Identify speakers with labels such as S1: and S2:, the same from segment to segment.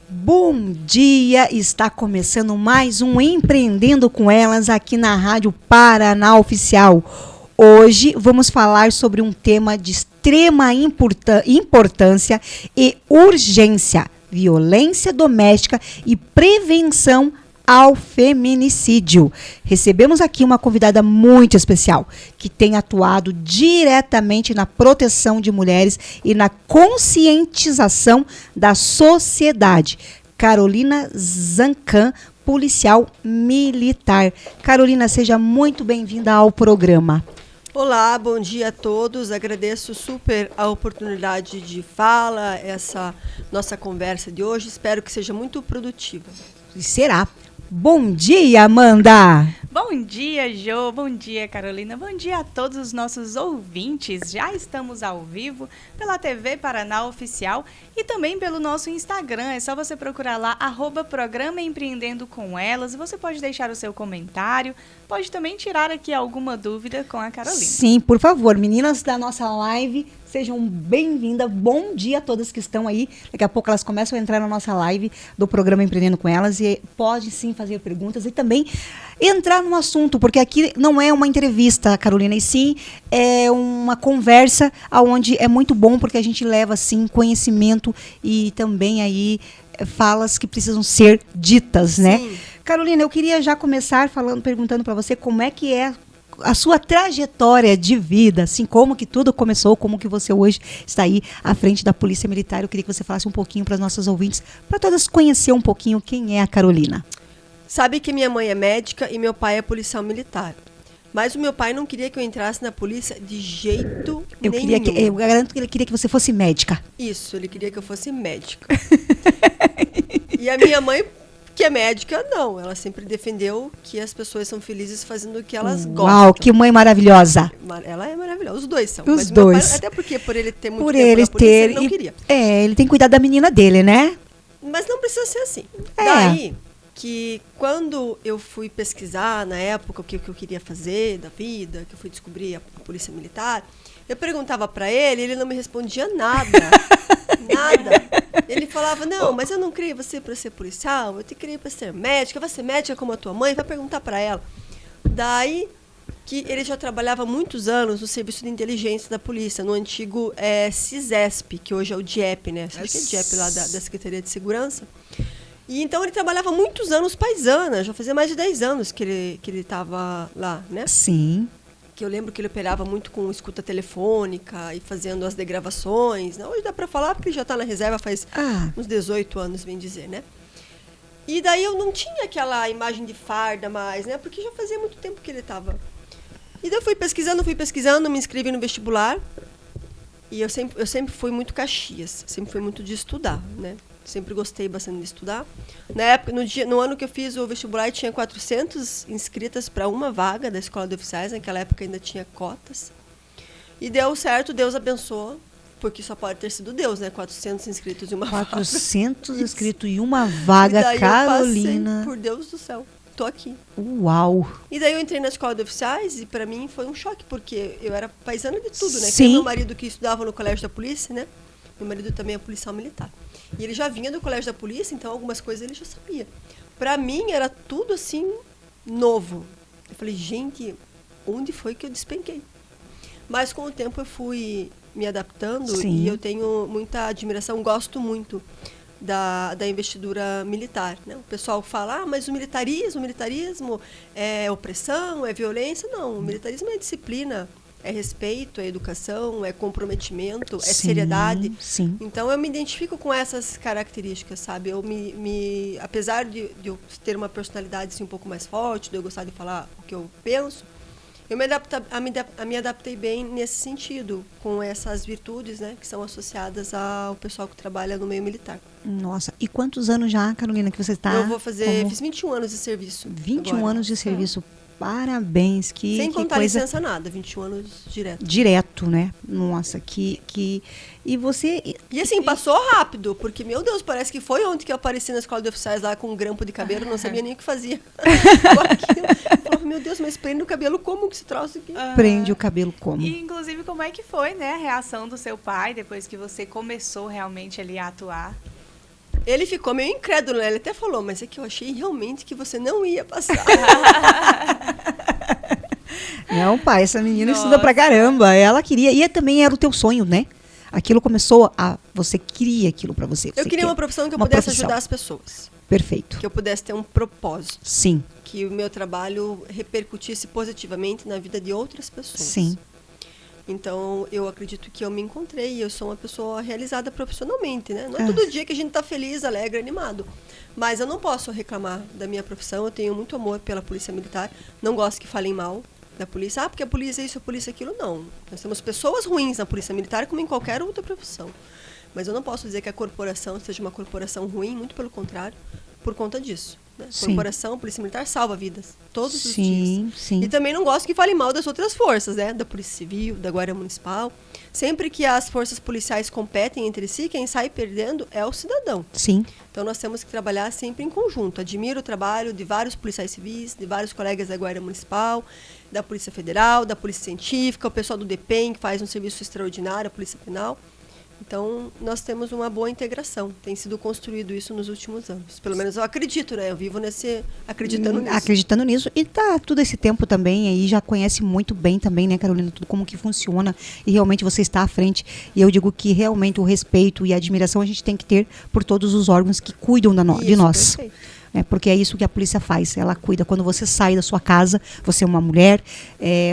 S1: Bom dia, está começando mais um Empreendendo com Elas aqui na Rádio Paraná Oficial. Hoje vamos falar sobre um tema de extrema importância e urgência: violência doméstica e prevenção ao feminicídio. Recebemos aqui uma convidada muito especial, que tem atuado diretamente na proteção de mulheres e na conscientização da sociedade. Carolina Zancan, policial militar. Carolina, seja muito bem-vinda ao programa.
S2: Olá, bom dia a todos. Agradeço super a oportunidade de fala, essa nossa conversa de hoje. Espero que seja muito produtiva.
S1: E será. Bom dia, Amanda!
S3: Bom dia, Jô. Bom dia, Carolina. Bom dia a todos os nossos ouvintes. Já estamos ao vivo pela TV Paraná Oficial e também pelo nosso Instagram. É só você procurar lá, @programa Empreendendo com Elas. E você pode deixar o seu comentário. Pode também tirar aqui alguma dúvida com a Carolina.
S1: Sim, por favor. Meninas da nossa live, sejam bem-vindas. Bom dia a todas que estão aí. Daqui a pouco elas começam a entrar na nossa live do programa Empreendendo com Elas e pode sim fazer perguntas e também entrar no assunto, porque aqui não é uma entrevista, Carolina, e sim é uma conversa onde é muito bom, porque a gente leva assim conhecimento e também aí falas que precisam ser ditas, né?
S2: Sim.
S1: Carolina, eu queria já começar perguntando para você como é que é a sua trajetória de vida, assim, como que tudo começou, como que você hoje está aí à frente da Polícia Militar. Eu queria que você falasse um pouquinho para os nossos ouvintes, para todas conhecer um pouquinho quem é a Carolina.
S2: Sabe que minha mãe é médica e meu pai é policial militar. Mas o meu pai não queria que eu entrasse na polícia de jeito nenhum.
S1: Eu garanto que ele queria que você fosse médica.
S2: Isso, ele queria que eu fosse médica. E a minha mãe, que é médica, não. Ela sempre defendeu que as pessoas são felizes fazendo o que elas gostam.
S1: Uau, que mãe maravilhosa.
S2: Ela é maravilhosa. Os dois são.
S1: Os
S2: mas
S1: dois.
S2: Meu pai, até porque por ele ter muito
S1: Por
S2: tempo
S1: ele
S2: na polícia,
S1: ter,
S2: ele não queria.
S1: ele tem que cuidar da menina dele, né?
S2: Mas não precisa ser assim.
S1: É.
S2: Daí que quando eu fui pesquisar na época o que eu queria fazer da vida, que eu fui descobrir a polícia militar, eu perguntava pra ele, ele não me respondia nada. Nada. Ele falava, não, mas eu não criei você pra ser policial, eu te criei pra ser médica, vai ser médica como a tua mãe, vai perguntar pra ela. Daí que ele já trabalhava há muitos anos no serviço de inteligência da polícia, no antigo CISESP, que hoje é o DIEP, né? Acho que é o DIEP lá da Secretaria de Segurança. E então ele trabalhava muitos anos paisana, já fazia mais de 10 anos que ele estava lá, né?
S1: Sim.
S2: Que eu lembro que ele operava muito com escuta telefônica e fazendo as degravações. Hoje dá para falar porque ele já está na reserva faz uns 18 anos, bem dizer, né? E daí eu não tinha aquela imagem de farda mais, né? Porque já fazia muito tempo que ele estava. E daí eu fui pesquisando, me inscrevi no vestibular. E eu sempre fui muito Caxias, sempre fui muito de estudar, né? Sempre gostei bastante de estudar. Na época, no ano que eu fiz o vestibular, tinha 400 inscritas para uma vaga da Escola de Oficiais. Naquela época ainda tinha cotas. E deu certo, Deus abençoou, porque só pode ter sido Deus, né? 400 inscritos em uma vaga.
S1: 400 inscritos em uma vaga,
S2: e daí
S1: Carolina.
S2: Eu passei, por Deus do céu, tô aqui.
S1: Uau!
S2: E daí eu entrei na Escola de Oficiais e para mim foi um choque, porque eu era paisana de tudo, né?
S1: Sim.
S2: Que meu marido que estudava no Colégio da Polícia, né? Meu marido também é policial militar. E ele já vinha do Colégio da Polícia, então algumas coisas ele já sabia. Para mim era tudo assim novo. Eu falei, gente, onde foi que eu despenquei? Mas com o tempo eu fui me adaptando.
S1: Sim.
S2: E eu tenho muita admiração, gosto muito da investidura militar, né? O pessoal fala, mas o militarismo é opressão, é violência. Não, o militarismo é disciplina. É respeito, é educação, é comprometimento, é seriedade.
S1: Sim.
S2: Então, eu me identifico com essas características, sabe? Eu apesar de eu ter uma personalidade assim, um pouco mais forte, de eu gostar de falar o que eu penso, eu me adaptei bem nesse sentido, com essas virtudes, né, que são associadas ao pessoal que trabalha no meio militar.
S1: Nossa, e quantos anos já, Carolina, que você está?
S2: Eu vou fiz 21 anos de serviço.
S1: 21
S2: agora.
S1: anos de serviço. Parabéns,
S2: Sem contar
S1: coisa...
S2: licença nada, 21 anos direto.
S1: Direto, né? Nossa, E você...
S2: E assim, passou rápido, porque, meu Deus, parece que foi ontem que eu apareci na Escola de Oficiais lá com um grampo de cabelo, não sabia nem o que fazia. Eu falava, meu Deus, mas prende o cabelo como que se trouxe aqui?
S1: Prende o cabelo como?
S3: E, inclusive, como é que foi, né, a reação do seu pai depois que você começou realmente ali a atuar?
S2: Ele ficou meio incrédulo, né? Ele até falou, mas é que eu achei realmente que você não ia passar.
S1: Não, pai, essa menina estuda pra caramba. Ela queria, e também era o teu sonho, né? Aquilo começou a... Você queria aquilo pra você.
S2: Eu queria uma profissão que eu pudesse ajudar as pessoas.
S1: Perfeito.
S2: Que eu pudesse ter um propósito.
S1: Sim.
S2: Que o meu trabalho repercutisse positivamente na vida de outras pessoas.
S1: Sim.
S2: Então, eu acredito que eu me encontrei e eu sou uma pessoa realizada profissionalmente, né? Não é todo dia que a gente tá feliz, alegre, animado. Mas eu não posso reclamar da minha profissão. Eu tenho muito amor pela Polícia Militar. Não gosto que falem mal da polícia. Ah, porque a polícia é isso, a polícia é aquilo. Não. Nós temos pessoas ruins na Polícia Militar, como em qualquer outra profissão. Mas eu não posso dizer que a corporação seja uma corporação ruim, muito pelo contrário, por conta disso. Né? Corporação, Polícia Militar salva vidas, todos os dias.
S1: Sim.
S2: E também não gosto que fale mal das outras forças, né? Da Polícia Civil, da Guarda Municipal. Sempre que as forças policiais competem entre si, quem sai perdendo é o cidadão.
S1: Sim.
S2: Então nós temos que trabalhar sempre em conjunto. Admiro o trabalho de vários policiais civis, de vários colegas da Guarda Municipal, da Polícia Federal, da Polícia Científica, o pessoal do DEPEN, que faz um serviço extraordinário, a Polícia Penal. Então, nós temos uma boa integração. Tem sido construído isso nos últimos anos. Pelo menos eu acredito, né? Eu vivo acreditando nisso.
S1: Acreditando nisso. E tá todo esse tempo também aí, já conhece muito bem também, né, Carolina, tudo como que funciona. E realmente você está à frente. E eu digo que realmente o respeito e a admiração a gente tem que ter por todos os órgãos que cuidam de nós.
S2: Perfeito.
S1: Porque é isso que a polícia faz, ela cuida. Quando você sai da sua casa, você é uma mulher,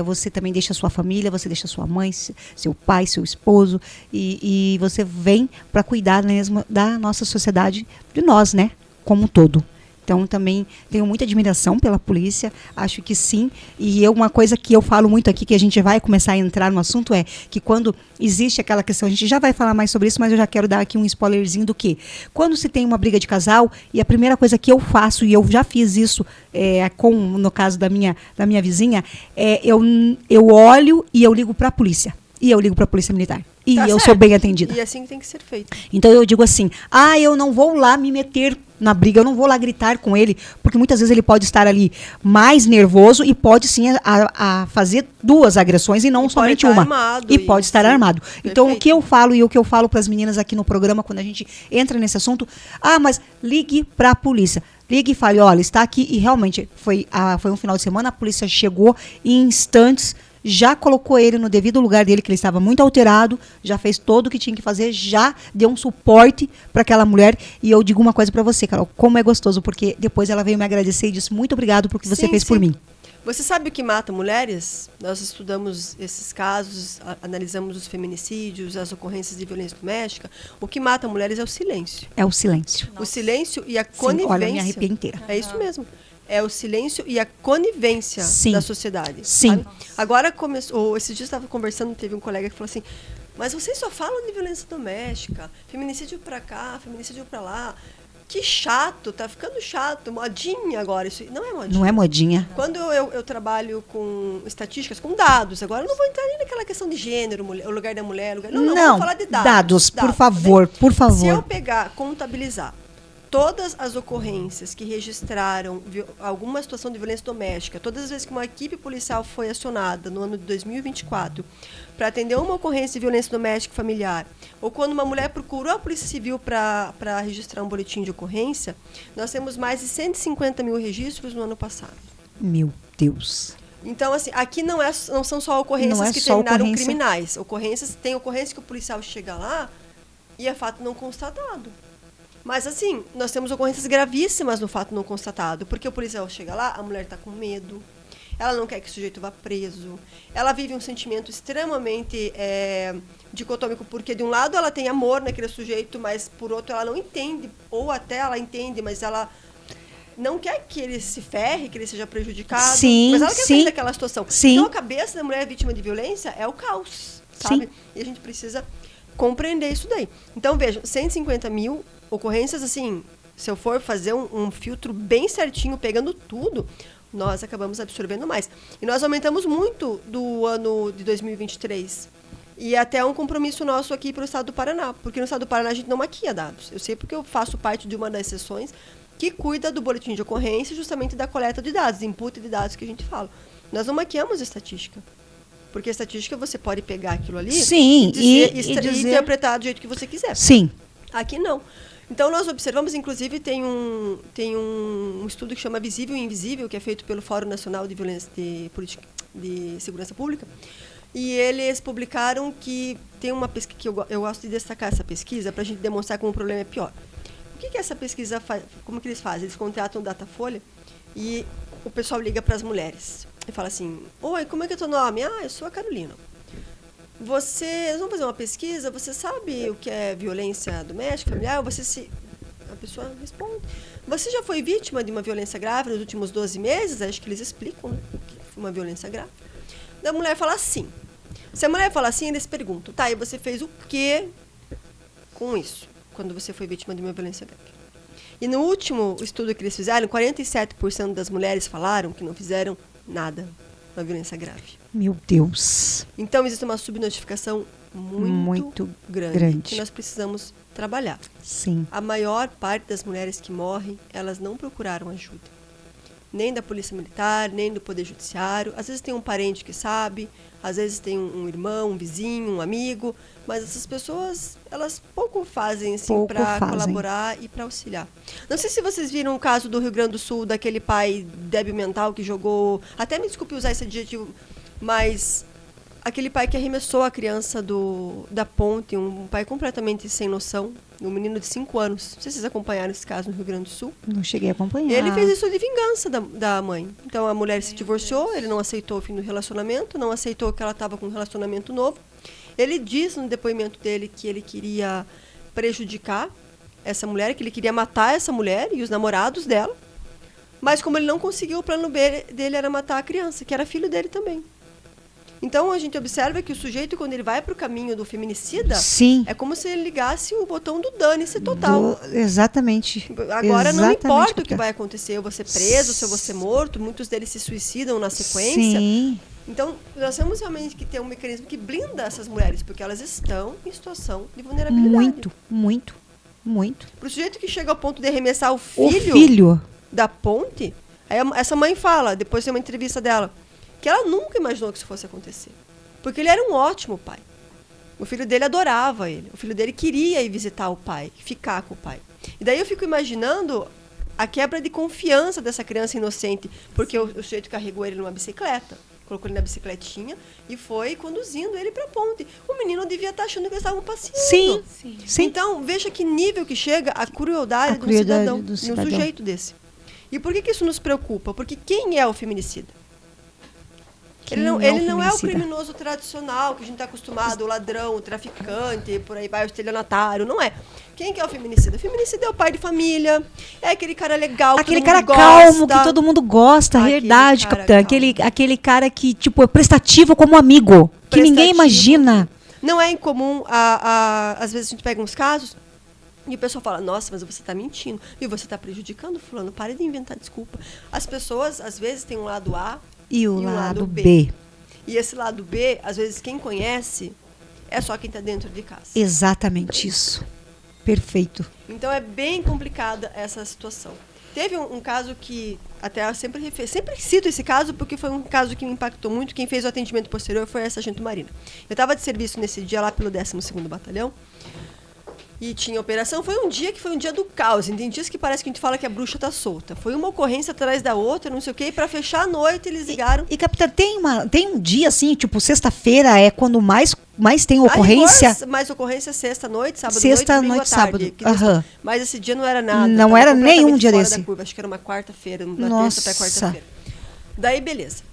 S1: você também deixa a sua família, você deixa a sua mãe, seu pai, seu esposo, e você vem para cuidar mesmo da nossa sociedade, de nós, né, como um todo. Então, também tenho muita admiração pela polícia, acho que sim. E uma coisa que eu falo muito aqui, que a gente vai começar a entrar no assunto, é que quando existe aquela questão, a gente já vai falar mais sobre isso, mas eu já quero dar aqui um spoilerzinho do que quando se tem uma briga de casal, e a primeira coisa que eu faço, e eu já fiz isso no caso da minha vizinha, eu olho e eu ligo para a polícia. E eu ligo para a Polícia Militar. E eu sou bem atendida.
S2: E assim tem que ser feito.
S1: Então eu digo assim, eu não vou lá me meter na briga, eu não vou lá gritar com ele, porque muitas vezes ele pode estar ali mais nervoso e pode sim a fazer duas agressões e não somente uma. E pode estar armado. Então o que eu falo e o que eu falo para as meninas aqui no programa, quando a gente entra nesse assunto, mas ligue para a polícia. Ligue e fale, olha, está aqui, e realmente foi um final de semana, a polícia chegou em instantes, já colocou ele no devido lugar dele, que ele estava muito alterado, já fez todo o que tinha que fazer, já deu um suporte para aquela mulher. E eu digo uma coisa para você, Carol, como é gostoso, porque depois ela veio me agradecer e disse muito obrigado por que você fez por mim.
S2: Você sabe o que mata mulheres? Nós estudamos esses casos, analisamos os feminicídios, as ocorrências de violência doméstica. O que mata mulheres é o silêncio.
S1: É o silêncio.
S2: O silêncio e a conivência.
S1: Olha, me arrepiei inteira.
S2: É isso mesmo. É o silêncio e a conivência da sociedade.
S1: Sim.
S2: Sabe? Agora começou. Esses dias eu estava conversando, teve um colega que falou assim: mas vocês só falam de violência doméstica, feminicídio pra cá, feminicídio pra lá. Que chato, tá ficando chato, modinha agora. Isso não é modinha.
S1: Não é modinha.
S2: Quando eu trabalho com estatísticas, com dados, agora eu não vou entrar nem naquela questão de gênero, o lugar da mulher. Não, vou falar de dados.
S1: Dados, por favor,
S2: né?
S1: por favor.
S2: Se eu contabilizar todas as ocorrências que registraram alguma situação de violência doméstica, todas as vezes que uma equipe policial foi acionada no ano de 2024 para atender uma ocorrência de violência doméstica familiar, ou quando uma mulher procurou a Polícia Civil para registrar um boletim de ocorrência, nós temos mais de 150 mil registros no ano passado.
S1: Meu Deus.
S2: Então, assim, aqui não são só ocorrências que terminaram criminais. Tem ocorrência que o policial chega lá e é fato não constatado. Mas, assim, nós temos ocorrências gravíssimas no fato não constatado, porque o policial chega lá, a mulher está com medo, ela não quer que o sujeito vá preso, ela vive um sentimento extremamente dicotômico, porque de um lado ela tem amor naquele sujeito, mas por outro ela não entende, ou até ela entende, mas ela não quer que ele se ferre, que ele seja prejudicado, mas ela quer sair daquela situação.
S1: Sim.
S2: Então a cabeça da mulher vítima de violência é o caos, sabe? Sim. E a gente precisa compreender isso daí. Então, vejam, 150 mil ocorrências, assim, se eu for fazer um filtro bem certinho, pegando tudo, nós acabamos absorvendo mais. E nós aumentamos muito do ano de 2023. E até um compromisso nosso aqui para o estado do Paraná, porque no estado do Paraná a gente não maquia dados. Eu sei porque eu faço parte de uma das sessões que cuida do boletim de ocorrência, justamente da coleta de dados, input de dados que a gente fala. Nós não maquiamos estatística. Porque a estatística você pode pegar aquilo ali
S1: e
S2: dizer, e interpretar do jeito que você quiser.
S1: Sim.
S2: Aqui não. Então, nós observamos, inclusive, tem um estudo que chama Visível e Invisível, que é feito pelo Fórum Nacional de Violência de Segurança Pública, e eles publicaram que tem uma pesquisa, que eu gosto de destacar essa pesquisa, para a gente demonstrar como o problema é pior. O que essa pesquisa faz? Como que eles fazem? Eles contratam o Datafolha e o pessoal liga para as mulheres e fala assim: oi, como é que é o teu nome? Eu sou a Carolina. Eles vão fazer uma pesquisa, você sabe o que é violência doméstica, familiar? A pessoa responde: você já foi vítima de uma violência grave nos últimos 12 meses? Acho que eles explicam, né, o que é uma violência grave. Da mulher fala sim. Se a mulher fala assim, eles perguntam: tá, e você fez o quê com isso, quando você foi vítima de uma violência grave? E no último estudo que eles fizeram, 47% das mulheres falaram que não fizeram nada na violência grave.
S1: Meu Deus.
S2: Então, existe uma subnotificação muito grande que nós precisamos trabalhar.
S1: Sim.
S2: A maior parte das mulheres que morrem, elas não procuraram ajuda. Nem da polícia militar, nem do poder judiciário. Às vezes tem um parente que sabe, às vezes tem um irmão, um vizinho, um amigo, mas essas pessoas, elas pouco fazem assim, para colaborar e para auxiliar. Não sei se vocês viram o caso do Rio Grande do Sul, daquele pai débil mental que jogou, até me desculpe usar esse adjetivo, mas aquele pai que arremessou a criança da ponte, um pai completamente sem noção, um menino de 5 anos. Não sei se vocês acompanharam esse caso no Rio Grande do Sul.
S1: Não cheguei a acompanhar.
S2: Ele fez isso de vingança da mãe. Então a mulher se divorciou, ele não aceitou o fim do relacionamento, não aceitou que ela estava com um relacionamento novo. Ele diz no depoimento dele que ele queria prejudicar essa mulher, que ele queria matar essa mulher e os namorados dela. Mas como ele não conseguiu, o plano B dele era matar a criança, que era filho dele também. Então, a gente observa que o sujeito, quando ele vai para o caminho do feminicida,
S1: sim,
S2: é como se ele ligasse o botão do dane-se total.
S1: Exatamente.
S2: Agora,
S1: exatamente,
S2: não importa o que vai acontecer, eu vou ser preso, se eu vou ser morto, muitos deles se suicidam na sequência.
S1: Sim.
S2: Então, nós temos realmente que ter um mecanismo que blinda essas mulheres, porque elas estão em situação de vulnerabilidade.
S1: Muito.
S2: Para o sujeito que chega ao ponto de arremessar o filho da ponte, aí essa mãe fala, depois tem uma entrevista dela, que ela nunca imaginou que isso fosse acontecer. Porque ele era um ótimo pai. O filho dele adorava ele. O filho dele queria ir visitar o pai, ficar com o pai. E daí eu fico imaginando a quebra de confiança dessa criança inocente, porque o sujeito carregou ele numa bicicleta, colocou ele na bicicletinha e foi conduzindo ele para a ponte. O menino devia estar achando que eles estavam passeando.
S1: Sim.
S2: Então, veja que nível que chega a crueldade do cidadão, de um sujeito desse. E por que isso nos preocupa? Porque quem é o feminicida? Ele não é o criminoso tradicional que a gente está acostumado, o ladrão, o traficante, por aí vai, o estelionatário, não é. Quem que é o feminicida? O feminicida é o pai de família, é aquele cara legal,
S1: aquele cara calmo, que todo mundo gosta, verdade, capitã. Aquele cara que, tipo, é prestativo como amigo, que ninguém imagina.
S2: Não é incomum, às vezes a gente pega uns casos e o pessoal fala: nossa, mas você está mentindo, e você está prejudicando fulano, pare de inventar desculpa. As pessoas, às vezes, têm um lado A
S1: e o lado B.
S2: E esse lado B, às vezes, quem conhece é só quem está dentro de casa.
S1: Exatamente isso. Perfeito.
S2: Então, é bem complicada essa situação. Teve um caso que, até eu sempre cito esse caso, porque foi um caso que me impactou muito. Quem fez o atendimento posterior foi a Sargento Marina. Eu estava de serviço nesse dia lá pelo 12º Batalhão. E tinha operação, foi um dia do caos. Tem dias que parece que a gente fala que a bruxa tá solta. Foi uma ocorrência atrás da outra, não sei o quê, e para fechar a noite eles ligaram.
S1: E capitã, tem um dia assim, tipo, sexta-feira é quando mais tem ocorrência?
S2: Mais ocorrência sexta-noite, sábado
S1: noite, sábado.
S2: Mas esse dia não era nada.
S1: Não era nenhum dia desse.
S2: Acho que era uma quarta-feira, uma terça até quarta-feira. Daí, beleza.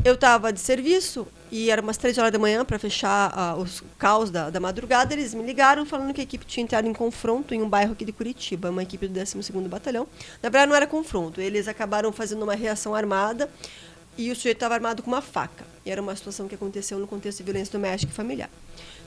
S2: Eu estava de serviço e era umas 3 horas da manhã para fechar os caos da madrugada. Eles me ligaram falando que a equipe tinha entrado em confronto em um bairro aqui de Curitiba, uma equipe do 12º Batalhão. Na verdade, não era confronto. Eles acabaram fazendo uma reação armada e o sujeito estava armado com uma faca. E era uma situação que aconteceu no contexto de violência doméstica e familiar.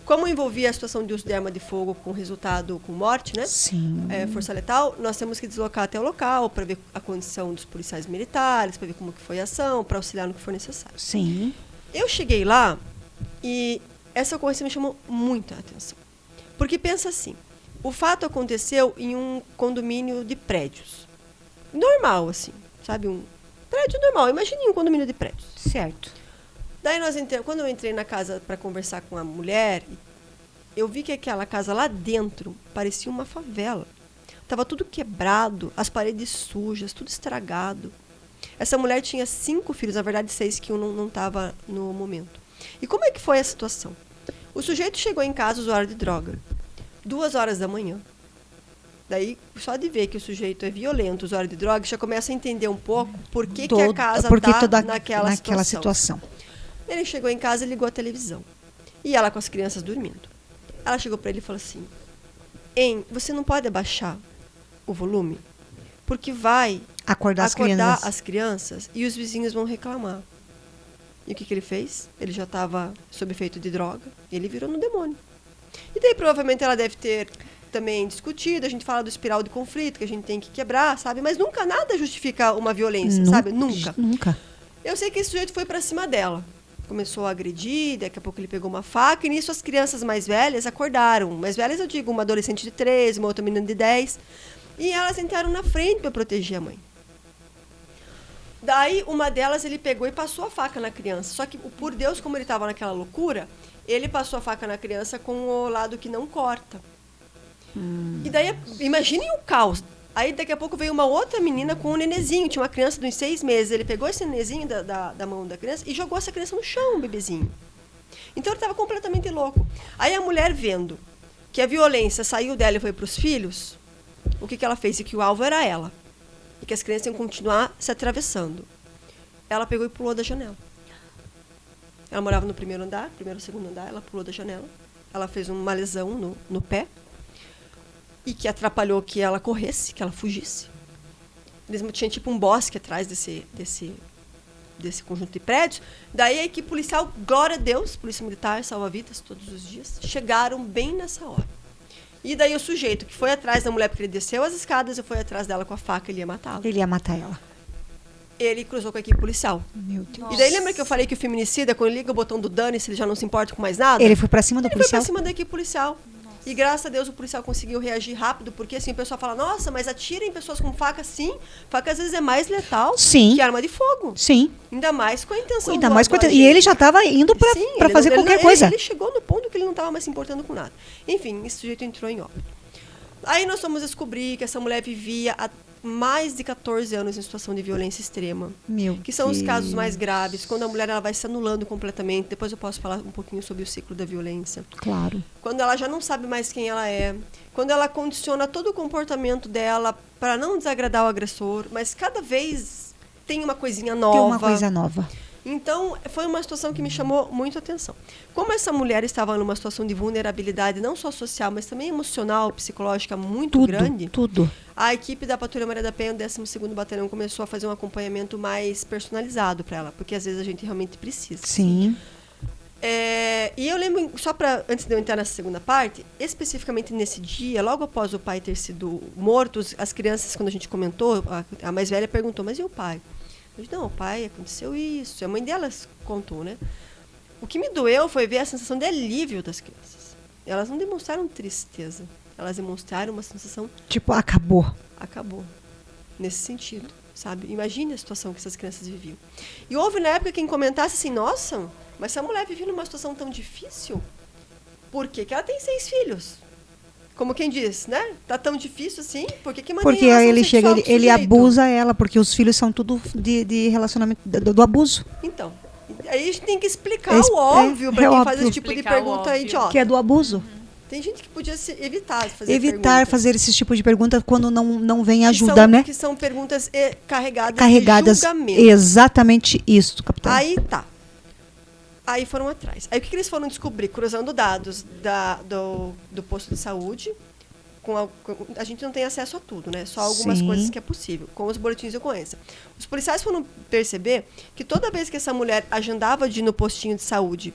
S2: Como envolvia a situação de uso de arma de fogo com resultado com morte, né?
S1: Sim.
S2: Força letal, nós temos que deslocar até o local para ver a condição dos policiais militares, para ver como que foi a ação, para auxiliar no que for necessário.
S1: Sim.
S2: Eu cheguei lá e essa ocorrência me chamou muita atenção. Porque pensa assim, o fato aconteceu em um condomínio de prédios. Normal, assim, sabe? Um prédio normal. Imagine um condomínio de prédios.
S1: Certo.
S2: Daí quando eu entrei na casa para conversar com a mulher, eu vi que aquela casa lá dentro parecia uma favela. Tava tudo quebrado, as paredes sujas, tudo estragado. Essa mulher tinha 5 filhos, na verdade 6, que um não estava no momento. E como é que foi a situação? O sujeito chegou em casa usuário de droga, 2 horas da manhã. Daí, só de ver que o sujeito é violento, usuário de droga, já começa a entender um pouco por que a casa está naquela situação. Ele chegou em casa e ligou a televisão. E ela com as crianças dormindo. Ela chegou para ele e falou assim, você não pode abaixar o volume? Porque vai acordar as crianças e os vizinhos vão reclamar. E o que ele fez? Ele já estava sob efeito de droga. Ele virou no demônio. E daí, provavelmente, ela deve ter também discutido. A gente fala do espiral de conflito, que a gente tem que quebrar, sabe? Mas nunca nada justifica uma violência, sabe? Nunca. Eu sei que esse sujeito foi para cima dela. Começou a agredir, daqui a pouco ele pegou uma faca. E nisso as crianças mais velhas acordaram. Mais velhas, eu digo, uma adolescente de 13, uma outra menina de 10. E elas entraram na frente para proteger a mãe. Daí, uma delas, ele pegou e passou a faca na criança. Só que, por Deus, como ele estava naquela loucura, ele passou a faca na criança com o lado que não corta. E daí, imaginem o caos. Aí, daqui a pouco, veio uma outra menina com um nenezinho. Tinha uma criança de uns 6 meses. Ele pegou esse nenezinho da mão da criança e jogou essa criança no chão, o bebezinho. Então, ele estava completamente louco. Aí, a mulher, vendo que a violência saiu dela e foi para os filhos, o que ela fez? E que o alvo era ela. E que as crianças iam continuar se atravessando. Ela pegou e pulou da janela. Ela morava no primeiro ou segundo andar, ela pulou da janela. Ela fez uma lesão no pé. E que atrapalhou que ela corresse, que ela fugisse. Eles tinham tipo um bosque atrás desse conjunto de prédios. Daí a equipe policial, glória a Deus, polícia militar, salva-vidas todos os dias, chegaram bem nessa hora. E daí o sujeito que foi atrás da mulher, porque ele desceu as escadas e foi atrás dela com a faca, ele ia matá-la.
S1: Ele ia matar ela.
S2: Ele cruzou com a equipe policial.
S1: Meu Deus.
S2: E daí lembra que eu falei que o feminicida, quando liga o botão do dane-se, ele já não se importa com mais nada?
S1: Ele foi pra cima do policial?
S2: Ele foi pra cima da equipe policial. E graças a Deus o policial conseguiu reagir rápido, porque assim o pessoal fala, nossa, mas atirem pessoas com faca, sim. Faca às vezes é mais letal que arma de fogo.
S1: Sim.
S2: Ainda mais com a intenção
S1: E ele já estava indo para fazer qualquer coisa.
S2: Ele chegou no ponto que ele não estava mais se importando com nada. Enfim, esse sujeito entrou em óbito. Aí nós fomos descobrir que essa mulher vivia há mais de 14 anos em situação de violência extrema. Que são os casos mais graves, quando a mulher ela vai se anulando completamente. Depois eu posso falar um pouquinho sobre o ciclo da violência.
S1: Claro.
S2: Quando ela já não sabe mais quem ela é. Quando ela condiciona todo o comportamento dela para não desagradar o agressor. Mas cada vez tem uma coisinha nova.
S1: Tem uma coisa nova.
S2: Então, foi uma situação que me chamou muito a atenção. Como essa mulher estava numa situação de vulnerabilidade, não só social, mas também emocional, psicológica, muito grande, a equipe da Patrulha Maria da Penha, o 12º Batalhão, começou a fazer um acompanhamento mais personalizado para ela, porque às vezes a gente realmente precisa.
S1: Sim.
S2: E eu lembro, antes de eu entrar nessa segunda parte, especificamente nesse dia, logo após o pai ter sido morto, as crianças, quando a gente comentou, a mais velha perguntou, mas e o pai? Eu disse, não, pai, aconteceu isso. A mãe delas contou, né? O que me doeu foi ver a sensação de alívio das crianças. Elas não demonstraram tristeza. Elas demonstraram uma sensação...
S1: Tipo, acabou.
S2: Acabou. Nesse sentido, sabe? Imagine a situação que essas crianças viviam. E houve, na época, quem comentasse assim, nossa, mas essa mulher vivia numa situação tão difícil, por quê? Que ela tem 6 filhos. Como quem diz, né? Tá tão difícil assim, por que mantém
S1: porque aí ele chega, ele abusa ela, porque os filhos são tudo de relacionamento, do abuso.
S2: Então, aí a gente tem que explicar o óbvio para quem faz esse tipo de pergunta idiota.
S1: Que é do abuso.
S2: Tem gente que podia evitar
S1: fazer esse tipo de pergunta quando não vem ajuda, né?
S2: Que são perguntas carregadas
S1: de julgamento. Exatamente isso, capitão.
S2: Aí tá. Aí foram atrás. Aí o que eles foram descobrir? Cruzando dados do posto de saúde. A gente não tem acesso a tudo, né? Só algumas coisas que é possível, com os boletins de ocorrência. Os policiais foram perceber que toda vez que essa mulher agendava de ir no postinho de saúde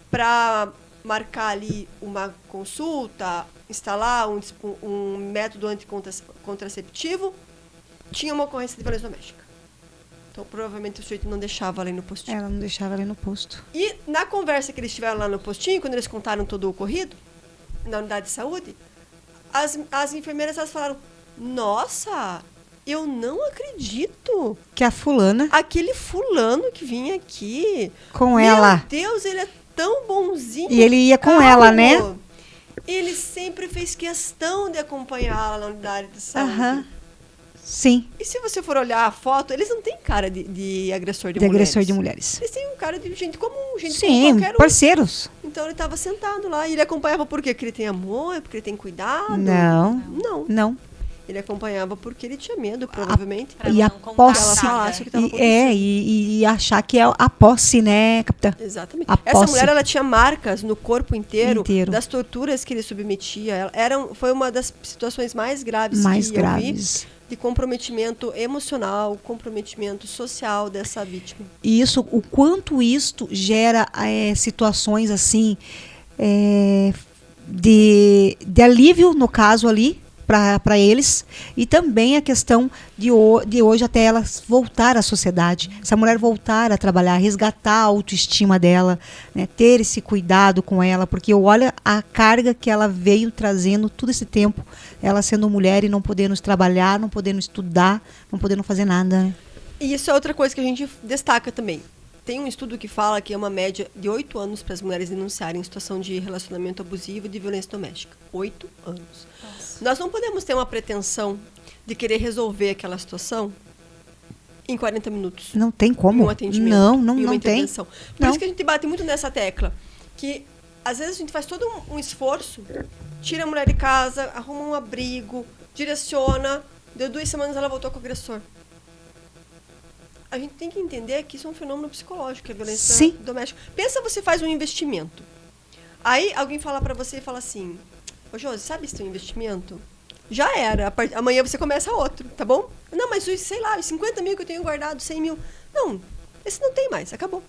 S2: para marcar ali uma consulta, instalar um método anticontraceptivo, tinha uma ocorrência de violência doméstica. Então, provavelmente, o sujeito não deixava ela ir no postinho.
S1: Ela não deixava ela ir no posto.
S2: E, na conversa que eles tiveram lá no postinho, quando eles contaram todo o ocorrido, na unidade de saúde, as enfermeiras, elas falaram, nossa, eu não acredito.
S1: Que a fulana...
S2: Aquele fulano que vinha aqui...
S1: Com ela.
S2: Meu Deus, ele é tão bonzinho.
S1: E ele ia com ela, né?
S2: Ele sempre fez questão de acompanhá-la na unidade de saúde.
S1: Aham. Sim.
S2: E se você for olhar a foto, eles não têm cara de agressor de
S1: De
S2: mulheres.
S1: agressor de mulheres.
S2: Eles têm um cara de gente comum, gente como
S1: Sim,
S2: qualquer um.
S1: parceiros.
S2: Então ele estava sentado lá e ele acompanhava por quê? Porque ele tem amor, porque ele tem cuidado?
S1: Não.
S2: Não.
S1: Não.
S2: Ele acompanhava porque ele tinha medo, provavelmente.
S3: Pra
S1: E a
S3: não contar
S1: posse.
S2: ela falasse o que estava
S1: E,
S2: acontecendo.
S1: e achar que é a posse, né, capitã?
S2: Exatamente.
S1: A
S2: Essa
S1: posse.
S2: mulher, ela tinha marcas no corpo inteiro,
S1: Inteiro.
S2: das torturas que ele submetia. Foi uma das situações mais graves
S1: Mais
S2: que
S1: graves.
S2: eu vi de comprometimento emocional, comprometimento social dessa vítima.
S1: E isso, o quanto isto gera situações assim de alívio, no caso ali, para eles, e também a questão de hoje até ela voltar à sociedade, essa mulher voltar a trabalhar, resgatar a autoestima dela, né, ter esse cuidado com ela, porque olha a carga que ela veio trazendo todo esse tempo, ela sendo mulher e não podendo trabalhar, não podendo estudar, não podendo fazer nada. Né?
S2: E isso é outra coisa que a gente destaca também. Tem um estudo que fala que é uma média de 8 anos para as mulheres denunciarem situação de relacionamento abusivo e de violência doméstica. 8 anos. Nossa. Nós não podemos ter uma pretensão de querer resolver aquela situação em 40 minutos.
S1: Não tem como.
S2: Em um atendimento.
S1: Não
S2: em uma
S1: tem.
S2: intervenção. Por isso que a gente bate muito nessa tecla. Que às vezes a gente faz todo um esforço, tira a mulher de casa, arruma um abrigo, direciona, deu 2 semanas ela voltou com o agressor. A gente tem que entender que isso é um fenômeno psicológico, que é a violência
S1: Sim.
S2: doméstica. Pensa, você faz um investimento. Aí alguém fala pra você e fala assim, ô Josi, sabe esse teu investimento? Já era, amanhã você começa outro, tá bom? Não, mas sei lá, os 50 mil que eu tenho guardado, 100 mil. Não, esse não tem mais, acabou.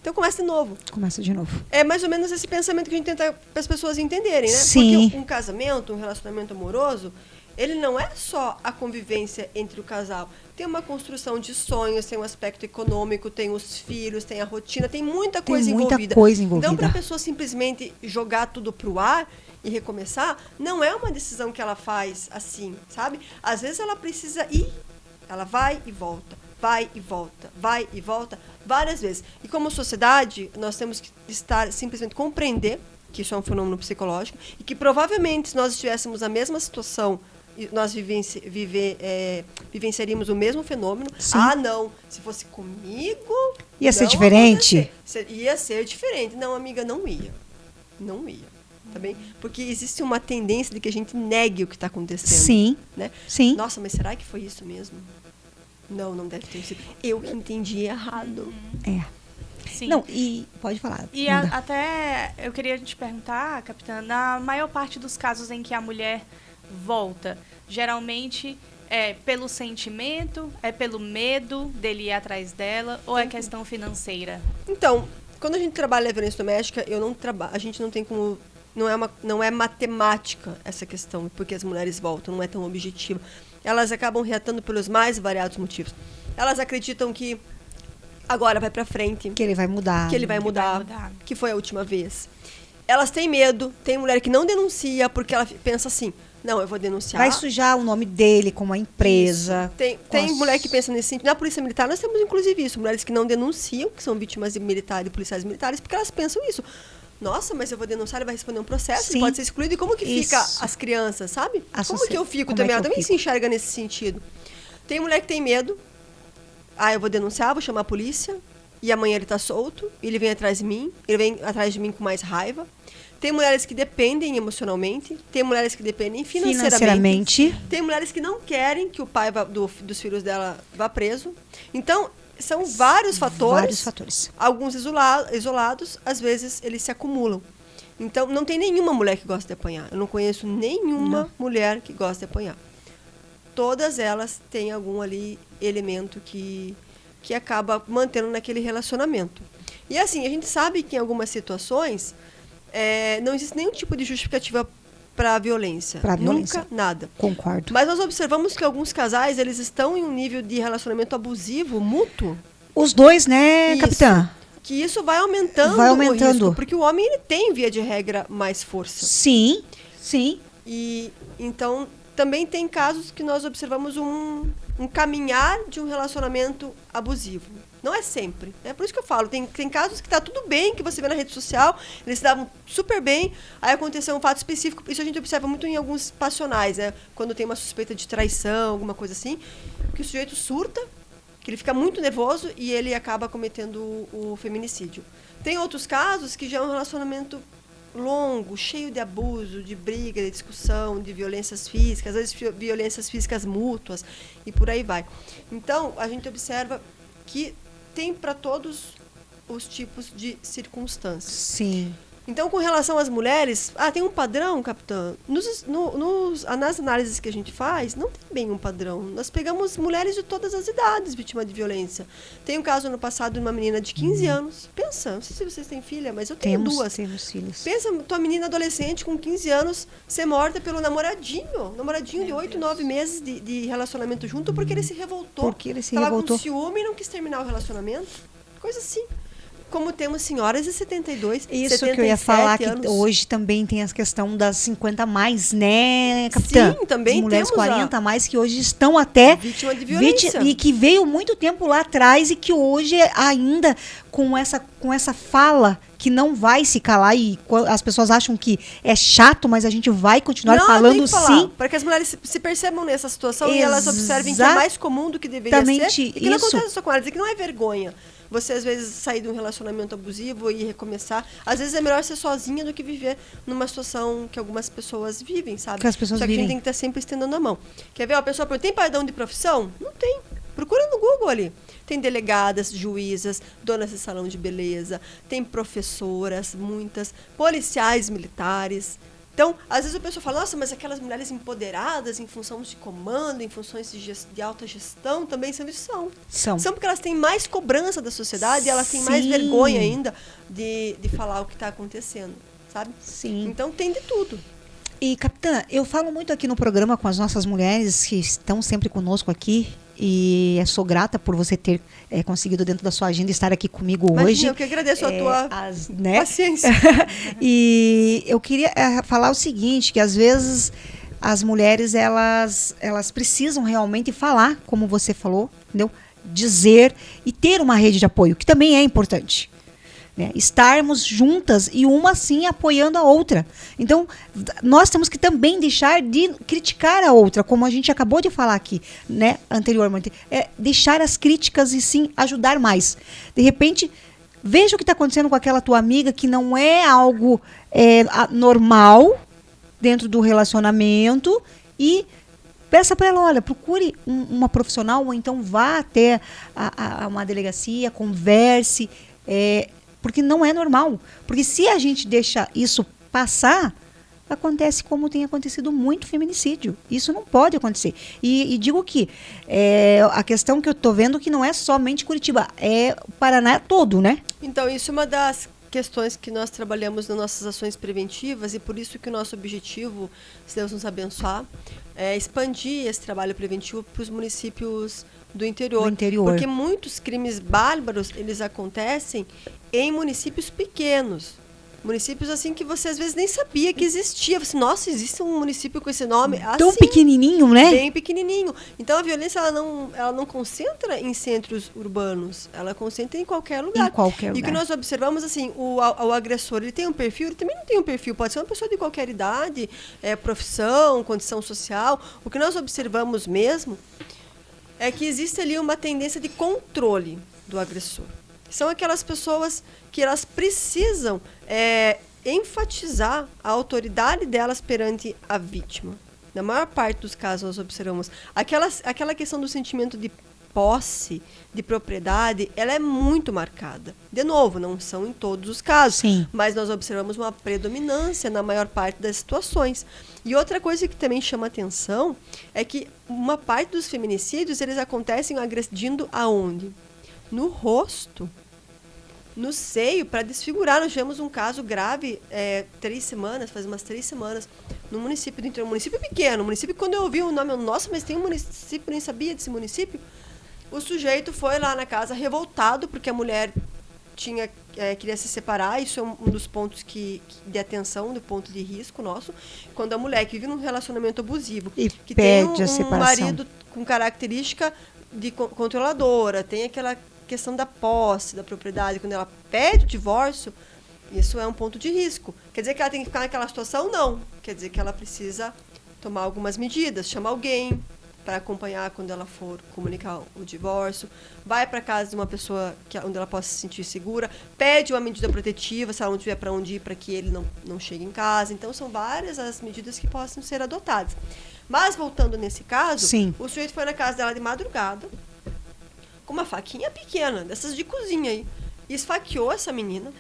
S2: Então começa de novo.
S1: Começa de novo.
S2: É mais ou menos esse pensamento que a gente tenta para as pessoas entenderem, né?
S1: Sim.
S2: Porque um casamento, um relacionamento amoroso, ele não é só a convivência entre o casal. Tem uma construção de sonhos, tem um aspecto econômico, tem os filhos, tem a rotina, tem muita coisa envolvida. Então, para a pessoa simplesmente jogar tudo pro ar e recomeçar, não é uma decisão que ela faz assim, sabe? Às vezes ela precisa ir, ela vai e volta, vai e volta, vai e volta, várias vezes. E como sociedade, nós temos que simplesmente compreender que isso é um fenômeno psicológico e que provavelmente se nós estivéssemos na mesma situação, nós vivenciaríamos o mesmo fenômeno. Sim. Ah, não, se fosse comigo...
S1: Ia ser diferente?
S2: Ia ser diferente. Não, amiga, não ia. Não ia. Tá bem? Porque existe uma tendência de que a gente negue o que está acontecendo.
S1: Sim.
S2: Né?
S1: Sim.
S2: Nossa, mas será que foi isso mesmo? Não, não deve ter sido. Eu que entendi errado.
S1: É.
S3: Sim.
S1: Não, e pode falar.
S3: E até eu queria te perguntar, capitã, na maior parte dos casos em que a mulher volta, geralmente é pelo sentimento, é pelo medo dele ir atrás dela, ou é questão financeira?
S2: Então, quando a gente trabalha a violência doméstica, a gente não tem como... Não é matemática essa questão, porque as mulheres voltam, não é tão objetivo. Elas acabam reatando pelos mais variados motivos. Elas acreditam que agora vai pra frente.
S1: Que ele vai mudar.
S2: Que ele vai mudar. Que foi a última vez. Elas têm medo. Tem mulher que não denuncia porque ela pensa assim, não, eu vou denunciar.
S1: Vai sujar o nome dele como a empresa.
S2: Tem mulher que pensa nesse sentido. Na Polícia Militar nós temos inclusive isso. Mulheres que não denunciam, que são vítimas de policiais militares, porque elas pensam isso. Nossa, mas eu vou denunciar, ele vai responder um processo, ele pode ser excluído. E como que fica as crianças, sabe? Como que eu fico também? Ela também se enxerga nesse sentido. Tem mulher que tem medo. Ah, eu vou denunciar, vou chamar a polícia. E amanhã ele tá solto. Ele vem atrás de mim. Ele vem atrás de mim com mais raiva. Tem mulheres que dependem emocionalmente. Tem mulheres que dependem financeiramente. Tem mulheres que não querem que o pai dos filhos dela vá preso. Então... são vários fatores. Alguns isolados, às vezes eles se acumulam. Então, não tem nenhuma mulher que gosta de apanhar. Eu não conheço nenhuma mulher que gosta de apanhar. Todas elas têm algum ali elemento que acaba mantendo naquele relacionamento. E assim, a gente sabe que em algumas situações não existe nenhum tipo de justificativa para a violência. Nunca, nada.
S1: Concordo.
S2: Mas nós observamos que alguns casais, eles estão em um nível de relacionamento abusivo, mútuo.
S1: Os dois, né, capitã?
S2: Que isso vai aumentando. O risco, porque o homem, ele tem, via de regra, mais força.
S1: Sim, sim.
S2: E, então, também tem casos que nós observamos um caminhar de um relacionamento abusivo. Não é sempre. É por isso que eu falo. Tem casos que tá tudo bem, que você vê na rede social, eles se davam super bem, aí aconteceu um fato específico. Isso a gente observa muito em alguns passionais, né? Quando tem uma suspeita de traição, alguma coisa assim, que o sujeito surta, que ele fica muito nervoso e ele acaba cometendo o feminicídio. Tem outros casos que já é um relacionamento longo, cheio de abuso, de briga, de discussão, de violências físicas, às vezes violências físicas mútuas e por aí vai. Então, a gente observa que tem para todos os tipos de circunstâncias.
S1: Sim.
S2: Então, com relação às mulheres, tem um padrão, capitã? Nas análises que a gente faz, não tem bem um padrão. Nós pegamos mulheres de todas as idades vítimas de violência. Tem um caso no passado de uma menina de 15 anos. Pensa, não sei se vocês têm filha, mas eu tenho duas.
S1: Temos filhos.
S2: Pensa, tua menina adolescente com 15 anos ser morta pelo namoradinho. Namoradinho de 8, 9 meses de relacionamento junto porque ele se revoltou.
S1: Porque ele se revoltou.
S2: Tava com ciúme e não quis terminar o relacionamento. Coisa assim. Como temos senhoras de 72,
S1: isso
S2: 77
S1: que eu ia falar,
S2: anos.
S1: que hoje também tem a questão das 50 a mais, né, capitã?
S2: Sim, também
S1: as mulheres
S2: temos
S1: 40 a mais que hoje estão até
S2: vítima de violência.
S1: E que veio muito tempo lá atrás e que hoje ainda com essa fala que não vai se calar e as pessoas acham que é chato, mas a gente vai continuar falando sim.
S2: Para que as mulheres se percebam nessa situação e elas observem que é mais comum do que deveria ser. E que não acontece só com elas, e que não é vergonha. Você, às vezes, sair de um relacionamento abusivo e recomeçar. Às vezes é melhor ser sozinha do que viver numa situação que algumas pessoas vivem, sabe?
S1: Que as pessoas
S2: Só que
S1: vivem.
S2: a gente tem que estar sempre estendendo a mão. Quer ver? A pessoa pergunta, tem padrão de profissão? Não tem. Procura no Google ali. Tem delegadas, juízas, donas de salão de beleza, tem professoras, muitas, policiais militares. Então, às vezes a pessoa fala, nossa, mas aquelas mulheres empoderadas em função de comando, em funções de alta gestão, também são. São porque elas têm mais cobrança da sociedade e elas têm mais vergonha ainda de falar o que está acontecendo, sabe?
S1: Sim.
S2: Então, tem de tudo.
S1: E, capitã, eu falo muito aqui no programa com as nossas mulheres que estão sempre conosco aqui. E sou grata por você ter conseguido dentro da sua agenda estar aqui comigo hoje.
S2: Eu que agradeço a tua paciência.
S1: E eu queria falar o seguinte, que às vezes as mulheres elas precisam realmente falar, como você falou, entendeu? Dizer e ter uma rede de apoio, que também é importante. Né? Estarmos juntas e uma assim apoiando a outra. Então, nós temos que também deixar de criticar a outra, como a gente acabou de falar aqui, né, anteriormente. Deixar as críticas e sim ajudar mais. De repente, veja o que está acontecendo com aquela tua amiga, que não é algo normal dentro do relacionamento e peça para ela, olha, procure uma profissional ou então vá até uma delegacia, converse, porque não é normal. Porque se a gente deixa isso passar, acontece como tem acontecido muito feminicídio. Isso não pode acontecer. E digo que a questão que eu estou vendo que não é somente Curitiba, é o Paraná todo, né?
S2: Então, isso é uma das questões que nós trabalhamos nas nossas ações preventivas e por isso que o nosso objetivo, se Deus nos abençoar, é expandir esse trabalho preventivo para os municípios do interior. Porque muitos crimes bárbaros, eles acontecem em municípios pequenos. Municípios assim que você às vezes nem sabia que existia. Você, nossa, existe um município com esse nome?
S1: Tão pequenininho, né?
S2: Bem pequenininho. Então a violência ela não concentra em centros urbanos, ela concentra em qualquer lugar. E o que nós observamos, assim, o agressor, ele tem um perfil, ele também não tem um perfil, pode ser uma pessoa de qualquer idade, profissão, condição social. O que nós observamos mesmo é que existe ali uma tendência de controle do agressor. São aquelas pessoas que elas precisam enfatizar a autoridade delas perante a vítima. Na maior parte dos casos nós observamos aquela questão do sentimento de posse, de propriedade, ela é muito marcada. De novo, não são em todos os casos,
S1: sim,
S2: mas nós observamos uma predominância na maior parte das situações. E outra coisa que também chama atenção é que uma parte dos feminicídios, eles acontecem agredindo aonde? No rosto, no seio, para desfigurar. Nós tivemos um caso grave, faz umas 3 semanas, no município do interior, um município pequeno, um município que quando eu ouvi o nome, nossa, mas tem um município, nem sabia desse município. O sujeito foi lá na casa revoltado, porque a mulher queria se separar. Isso é um dos pontos de atenção, do ponto de risco nosso. Quando a mulher que vive num relacionamento abusivo,
S1: e
S2: que
S1: pede
S2: tem
S1: a separação,
S2: marido com característica de controladora, tem aquela questão da posse, da propriedade, quando ela pede o divórcio, isso é um ponto de risco. Quer dizer que ela tem que ficar naquela situação? Não. Quer dizer que ela precisa tomar algumas medidas, chamar alguém para acompanhar quando ela for comunicar o divórcio, vai para casa de uma pessoa onde ela possa se sentir segura, pede uma medida protetiva, se ela não tiver para onde ir, para que ele não chegue em casa. Então, são várias as medidas que possam ser adotadas. Mas, voltando nesse caso,
S1: sim,
S2: o sujeito foi na casa dela de madrugada, com uma faquinha pequena, dessas de cozinha aí, e esfaqueou essa menina,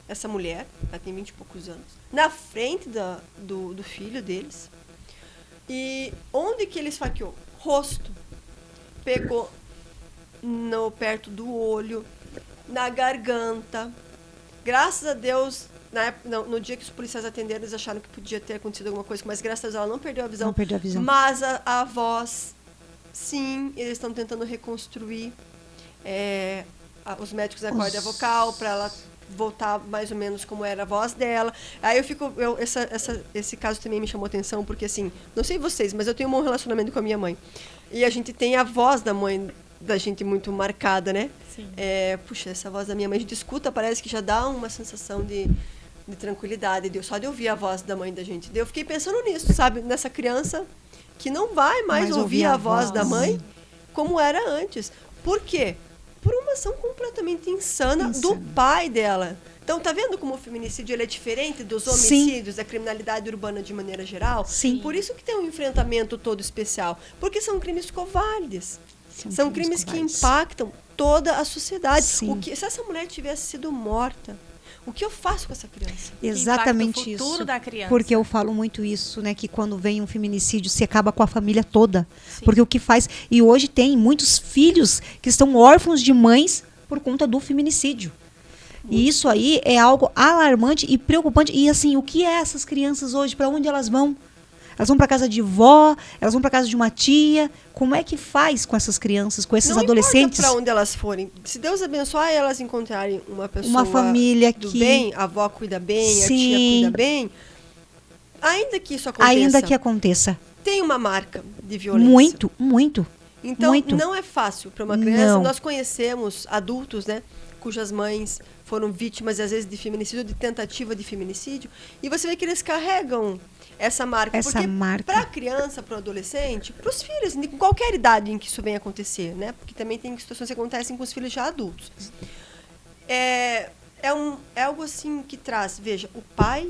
S2: essa mulher, ela tem 20 e poucos anos, na frente do filho deles. E onde que ele esfaqueou? Rosto. Pegou perto do olho, na garganta. Graças a Deus, no dia que os policiais atenderam, eles acharam que podia ter acontecido alguma coisa, mas graças a Deus ela não perdeu a visão.
S1: Não perdeu a visão.
S2: Mas a voz, sim, eles estão tentando reconstruir os médicos da corda vocal para ela voltar mais ou menos como era a voz dela. Aí esse caso também me chamou atenção, porque assim, não sei vocês, mas eu tenho um bom relacionamento com a minha mãe. E a gente tem a voz da mãe da gente muito marcada, né?
S3: Sim.
S2: Puxa, essa voz da minha mãe, a gente escuta, parece que já dá uma sensação de tranquilidade, só de ouvir a voz da mãe da gente. Eu fiquei pensando nisso, sabe? Nessa criança que não vai mais ouvir a voz da mãe como era antes. Por quê? Por uma ação completamente insana do pai dela. Então, tá vendo como o feminicídio ele é diferente dos homicídios, da criminalidade urbana de maneira geral?
S1: Sim.
S2: Por isso que tem um enfrentamento todo especial. Porque são crimes covardes. São crimes que impactam toda a sociedade. Se essa mulher tivesse sido morta, o que eu faço com essa criança?
S1: Exatamente isso.
S3: O futuro da criança.
S1: Porque eu falo muito isso, né? Que quando vem um feminicídio, se acaba com a família toda.
S3: Sim.
S1: Porque o que faz... E hoje tem muitos filhos que estão órfãos de mães por conta do feminicídio. E isso aí é algo alarmante e preocupante. E assim, o que é essas crianças hoje? Para onde elas vão? Elas vão para casa de vó, elas vão para casa de uma tia. Como é que faz com essas crianças, com esses adolescentes?
S2: Não importa para onde elas forem. Se Deus abençoar elas encontrarem uma pessoa,
S1: uma família
S2: do
S1: que
S2: bem, a avó cuida bem,
S1: Sim.
S2: a tia cuida bem, ainda que isso aconteça, tem uma marca de violência.
S1: Muito, muito.
S2: Então,
S1: muito.
S2: Não é fácil para uma criança.
S1: Não.
S2: Nós conhecemos adultos, né, cujas mães foram vítimas, às vezes, de feminicídio, de tentativa de feminicídio, e você vê que eles carregam essa marca. Porque para a criança, para o adolescente, para os filhos, em qualquer idade em que isso venha acontecer, né? Porque também tem situações que acontecem com os filhos já adultos. É algo assim que traz, veja, o pai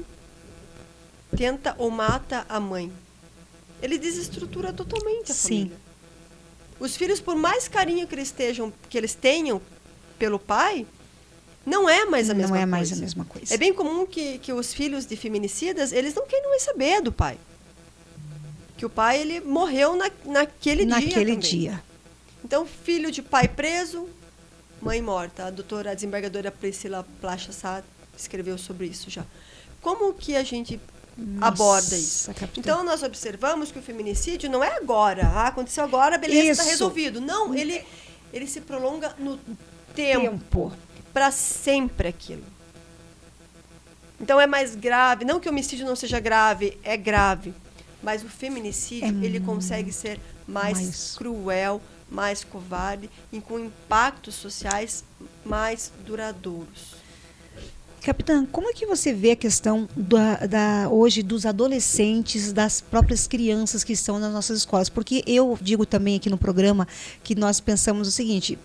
S2: tenta ou mata a mãe. Ele desestrutura totalmente a família. Os filhos, por mais carinho que eles tenham pelo pai, não é mais a mesma coisa.
S1: Não é mais a mesma coisa.
S2: É bem comum que os filhos de feminicidas, eles não querem mais saber do pai. Que o pai, ele morreu naquele dia. Então, filho de pai preso, mãe morta. A desembargadora Priscila Placha Sá escreveu sobre isso já. Como que a gente aborda isso? Então, nós observamos que o feminicídio não é agora. Aconteceu agora, beleza, está resolvido. Não, ele se prolonga no tempo. Para sempre aquilo. Então é mais grave. Não que o homicídio não seja grave, é grave. Mas o feminicídio, ele consegue ser mais cruel, mais covarde e com impactos sociais mais duradouros.
S1: Capitã, como é que você vê a questão hoje dos adolescentes, das próprias crianças que estão nas nossas escolas? Porque eu digo também aqui no programa que nós pensamos o seguinte,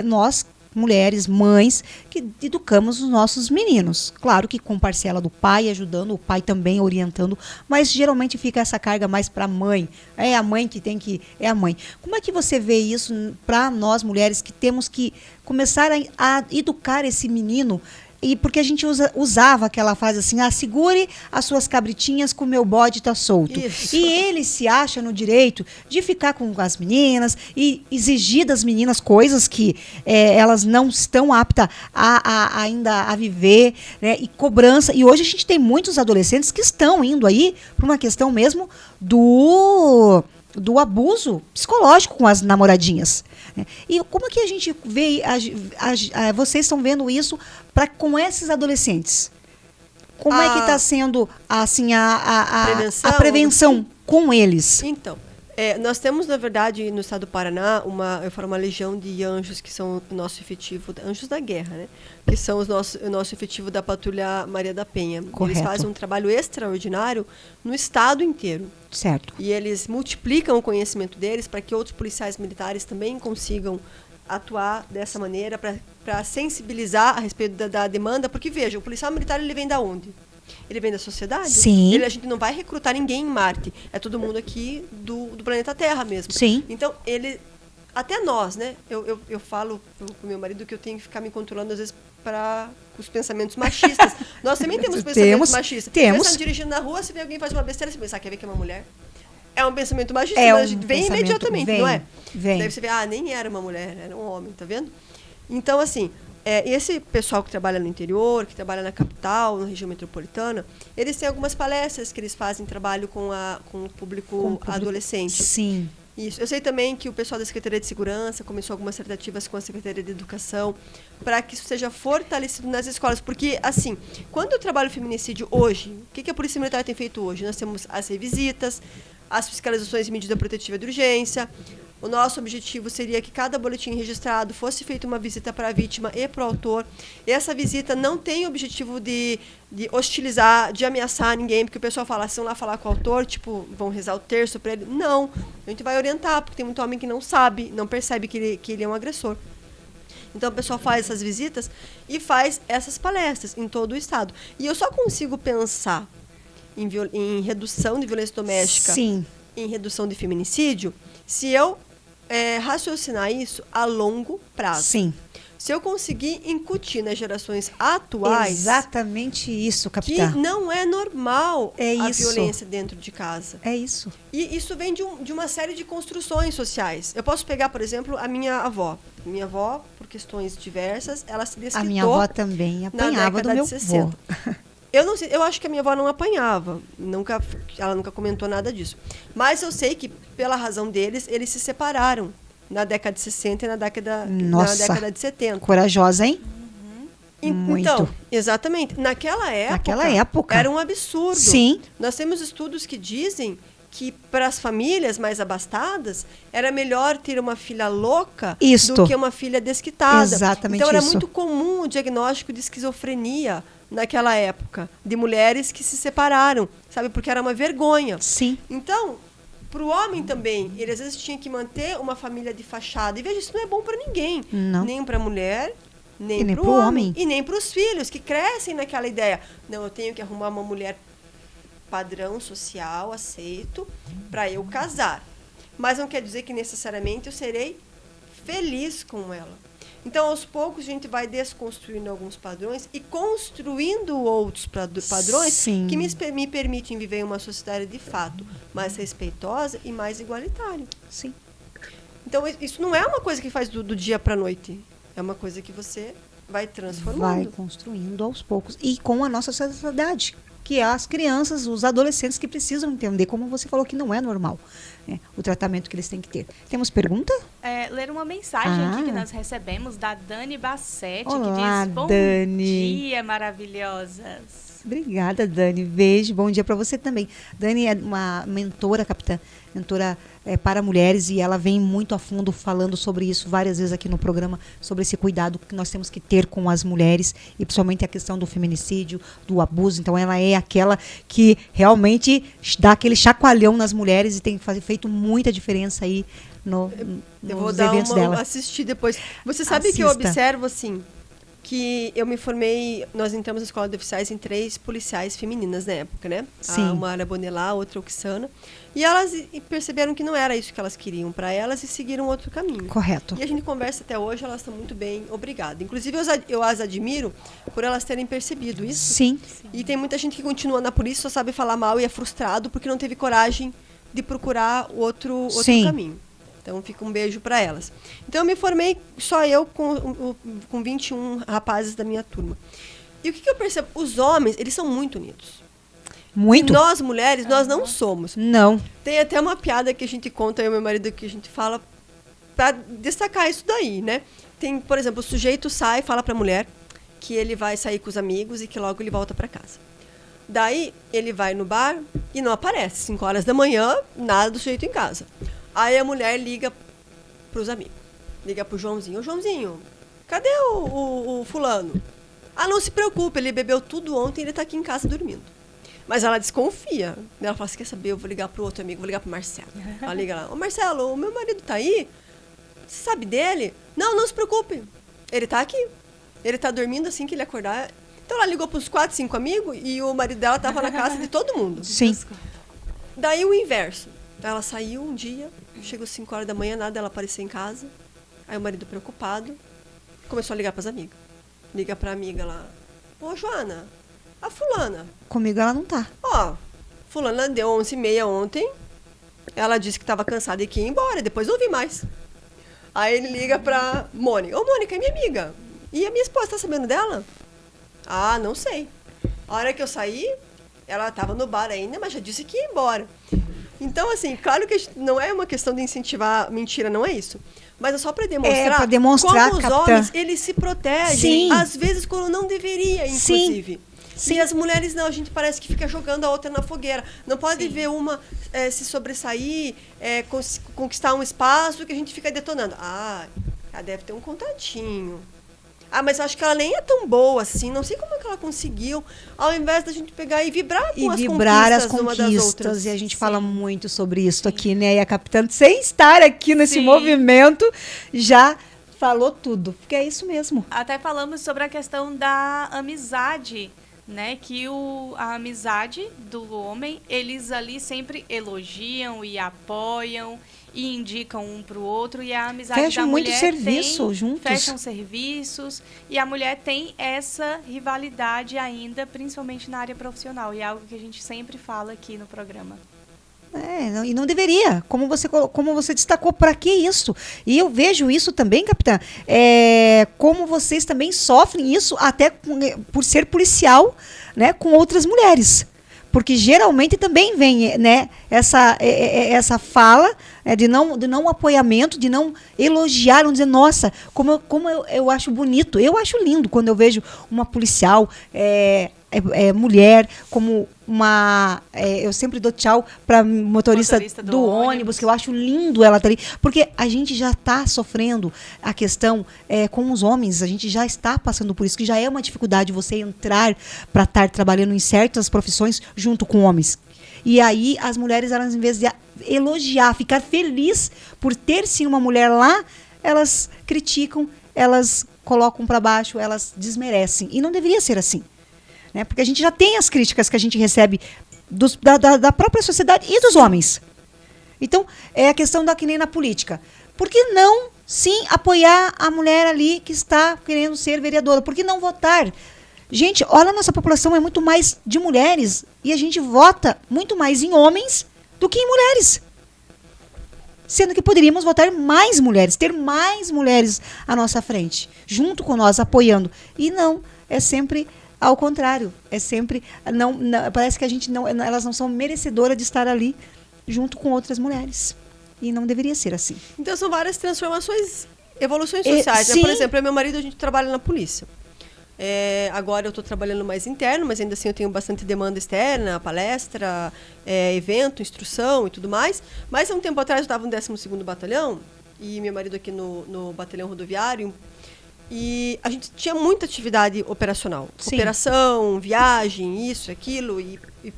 S1: nós, mulheres, mães, que educamos os nossos meninos. Claro que com parcela do pai ajudando, o pai também orientando, mas geralmente fica essa carga mais para a mãe. É a mãe que tem que... É a mãe. Como é que você vê isso para nós, mulheres, que temos que começar a educar esse menino? E porque a gente usava aquela frase assim, segure as suas cabritinhas que o meu bode está solto.
S2: Isso.
S1: E ele se acha no direito de ficar com as meninas e exigir das meninas coisas que elas não estão aptas ainda a viver, né? E cobrança. E hoje a gente tem muitos adolescentes que estão indo aí por uma questão mesmo do abuso psicológico com as namoradinhas. E como que a gente vê, vocês estão vendo isso com esses adolescentes? Como é que está sendo assim, a prevenção com eles?
S2: Então, nós temos, na verdade, no estado do Paraná, eu falo uma legião de anjos que são o nosso efetivo, anjos da guerra, né? Que são o nosso efetivo da Patrulha Maria da Penha.
S1: Correto.
S2: Eles fazem um trabalho extraordinário no estado inteiro.
S1: Certo.
S2: E eles multiplicam o conhecimento deles para que outros policiais militares também consigam atuar dessa maneira, para sensibilizar a respeito da demanda, porque, veja, o policial militar, ele vem da onde? Ele vem da sociedade?
S1: Sim.
S2: A gente não vai recrutar ninguém em Marte. É todo mundo aqui do planeta Terra mesmo.
S1: Sim.
S2: Então, até nós, né? Eu falo pro meu marido que eu tenho que ficar me controlando, às vezes, para os pensamentos machistas. Nós também temos pensamentos machistas.
S1: Temos.
S2: Você está dirigindo na rua, você vê alguém faz uma besteira, você pensa, quer ver que é uma mulher? É um pensamento machista, vem imediatamente, não é?
S1: Vem.
S2: Daí você vê, nem era uma mulher, era um homem, tá vendo? Então, assim, esse pessoal que trabalha no interior, que trabalha na capital, na região metropolitana, eles têm algumas palestras que eles fazem trabalho com o público adolescente.
S1: Sim.
S2: Isso. Eu sei também que o pessoal da Secretaria de Segurança começou algumas tratativas com a Secretaria de Educação para que isso seja fortalecido nas escolas. Porque, assim, quando eu trabalho feminicídio hoje, o que a Polícia Militar tem feito hoje? Nós temos as revisitas, as fiscalizações de medida protetiva de urgência. O nosso objetivo seria que cada boletim registrado fosse feita uma visita para a vítima e para o autor. E essa visita não tem o objetivo de hostilizar, de ameaçar ninguém, porque o pessoal fala, se vão lá falar com o autor, tipo, vão rezar o terço para ele. Não, a gente vai orientar, porque tem muito homem que não sabe, não percebe que ele é um agressor. Então, o pessoal faz essas visitas e faz essas palestras em todo o estado. E eu só consigo pensar em redução de violência doméstica,
S1: sim,
S2: em redução de feminicídio, se eu raciocinar isso a longo prazo.
S1: Sim.
S2: Se eu conseguir incutir nas gerações atuais...
S1: Exatamente isso, capitã.
S2: Que não é normal a violência dentro de casa.
S1: É isso.
S2: E isso vem de uma série de construções sociais. Eu posso pegar, por exemplo, a minha avó. Minha avó, por questões diversas, ela se desquitou.
S1: A minha avó também apanhava do meu avô.
S2: Eu não sei, eu acho que a minha avó não apanhava, ela nunca comentou nada disso. Mas eu sei que, pela razão deles, eles se separaram na década de 60 e na década de 70.
S1: Corajosa, hein?
S2: Muito. Então, exatamente. Naquela época era um absurdo.
S1: Sim.
S2: Nós temos estudos que dizem que, para as famílias mais abastadas, era melhor ter uma filha louca do que uma filha desquitada.
S1: Exatamente.
S2: Então, era muito comum o diagnóstico de esquizofrenia naquela época, de mulheres que se separaram, sabe? Porque era uma vergonha.
S1: Sim.
S2: Então, para o homem também, ele às vezes tinha que manter uma família de fachada. E veja, isso não é bom para ninguém.
S1: Não.
S2: Nem para a mulher, nem para o homem. E nem para os filhos, que crescem naquela ideia. Não, eu tenho que arrumar uma mulher padrão social, aceito, para eu casar. Mas não quer dizer que necessariamente eu serei feliz com ela. Então, aos poucos, a gente vai desconstruindo alguns padrões e construindo outros padrões
S1: Sim.
S2: que me permitem viver em uma sociedade de fato mais respeitosa e mais igualitária.
S1: Sim.
S2: Então, isso não é uma coisa que faz do dia para a noite. É uma coisa que você vai transformando.
S1: Vai construindo aos poucos. E com a nossa sociedade, que é as crianças, os adolescentes que precisam entender, como você falou, que não é normal, né, o tratamento que eles têm que ter. Temos pergunta?
S3: Ler uma mensagem aqui que nós recebemos da Dani Bassetti,
S1: Olá,
S3: que diz, bom
S1: Dani.
S3: dia, maravilhosas.
S1: Obrigada, Dani. Beijo, bom dia para você também. Dani é uma mentora, capitã, mentora para mulheres, e ela vem muito a fundo falando sobre isso várias vezes aqui no programa, sobre esse cuidado que nós temos que ter com as mulheres, e principalmente a questão do feminicídio, do abuso. Então, ela é aquela que realmente dá aquele chacoalhão nas mulheres e tem feito muita diferença aí nos eventos dela.
S2: Assistir depois. Você sabe que eu observo, assim, que eu me formei, nós entramos na escola de oficiais em 3 policiais femininas na época, né?
S1: Sim.
S2: Uma era Bonelá, outra Oxana. E elas perceberam que não era isso que elas queriam para elas e seguiram outro caminho.
S1: Correto.
S2: E a gente conversa até hoje, elas estão muito bem, obrigada. Inclusive, eu as admiro por elas terem percebido isso.
S1: Sim.
S2: E tem muita gente que continua na polícia, só sabe falar mal e é frustrado porque não teve coragem de procurar outro caminho. Então, fica um beijo para elas. Então, eu me formei só eu com 21 rapazes da minha turma. E o que eu percebo? Os homens, eles são muito unidos.
S1: Muito.
S2: E nós, mulheres, nós não somos.
S1: Não.
S2: Tem até uma piada que a gente conta, eu e meu marido, que a gente fala para destacar isso daí, né? Tem, por exemplo, o sujeito sai e fala para a mulher que ele vai sair com os amigos e que logo ele volta para casa. Daí, ele vai no bar e não aparece. 5 horas da manhã, nada do sujeito em casa. Aí a mulher liga para os amigos. Liga pro Joãozinho. Ô, Joãozinho, cadê o fulano? Ah, não se preocupe, ele bebeu tudo ontem e ele tá aqui em casa dormindo. Mas ela desconfia. Ela fala, você quer saber? Eu vou ligar pro outro amigo, vou ligar pro Marcelo. Ela liga lá. Ô, Marcelo, o meu marido tá aí? Você sabe dele? Não, não se preocupe. Ele tá aqui. Ele tá dormindo assim que ele acordar. Então ela ligou pros 4, 5 amigos e o marido dela tava na casa de todo mundo.
S1: Sim.
S2: Daí o inverso. Ela saiu um dia, chegou 5 horas da manhã, nada dela aparecer em casa. Aí o marido preocupado começou a ligar pras amigas. Liga pra amiga lá. Ô, Joana, a fulana.
S1: Comigo ela não tá.
S2: Ó, fulana deu 11h30 ontem. Ela disse que estava cansada e que ia embora. Depois não vi mais. Aí ele liga pra Mônica. Ô, Mônica, é minha amiga. E a minha esposa, tá sabendo dela? Ah, não sei. A hora que eu saí, ela estava no bar ainda, mas já disse que ia embora. Então, assim, claro que não é uma questão de incentivar mentira, não é isso. Mas é só para demonstrar, como os homens, eles se protegem, sim, às vezes quando não deveria, inclusive. Sim. E as mulheres não, a gente parece que fica jogando a outra na fogueira. Não pode, sim, ver uma se sobressair, conquistar um espaço que a gente fica detonando. Ah, ela deve ter um contatinho. Ah, mas eu acho que ela nem é tão boa assim, não sei como é que ela conseguiu, ao invés da gente pegar e vibrar com as conquistas uma das outras.
S1: E a gente, sim, fala muito sobre isso, sim, aqui, né? E a capitã, sem estar aqui nesse, sim, movimento, já falou tudo, porque é isso mesmo.
S3: Até falamos sobre a questão da amizade, né? Que a amizade do homem, eles ali sempre elogiam e apoiam e indicam um para o outro, e a amizade da mulher fecham serviços, e a mulher tem essa rivalidade ainda, principalmente na área profissional, e é algo que a gente sempre fala aqui no programa.
S1: E não deveria, como você destacou, para que isso? E eu vejo isso também, capitã, como vocês também sofrem isso, até por ser policial, né, com outras mulheres. Porque geralmente também vem, né, essa fala, de não apoiamento, de não elogiar, não dizer, nossa, como eu acho bonito, eu acho lindo quando eu vejo uma policial mulher, como uma... eu sempre dou tchau para motorista do ônibus, que eu acho lindo ela tá ali, porque a gente já está sofrendo a questão com os homens, a gente já está passando por isso, que já é uma dificuldade você entrar para estar trabalhando em certas profissões junto com homens. E aí as mulheres, elas, em vez de elogiar, ficar feliz por ter sim uma mulher lá, elas criticam, elas colocam para baixo, elas desmerecem. E não deveria ser assim. Né? Porque a gente já tem as críticas que a gente recebe da própria sociedade e dos homens. Então, é a questão que nem na política. Por que não, sim, apoiar a mulher ali que está querendo ser vereadora? Por que não votar? Gente, olha, a nossa população é muito mais de mulheres e a gente vota muito mais em homens do que em mulheres. Sendo que poderíamos votar mais mulheres, ter mais mulheres à nossa frente, junto com nós, apoiando. E não, é sempre ao contrário. É sempre, não, parece que a gente não, elas não são merecedoras de estar ali junto com outras mulheres. E não deveria ser assim.
S2: Então são várias transformações, evoluções sociais. Né? Por exemplo, meu marido, a gente trabalha na polícia. Agora eu estou trabalhando mais interno, mas ainda assim eu tenho bastante demanda externa, palestra, evento, instrução e tudo mais. Mas há um tempo atrás eu estava no 12º Batalhão, e meu marido aqui no Batalhão Rodoviário, e a gente tinha muita atividade operacional. Sim. Operação, viagem, isso, aquilo,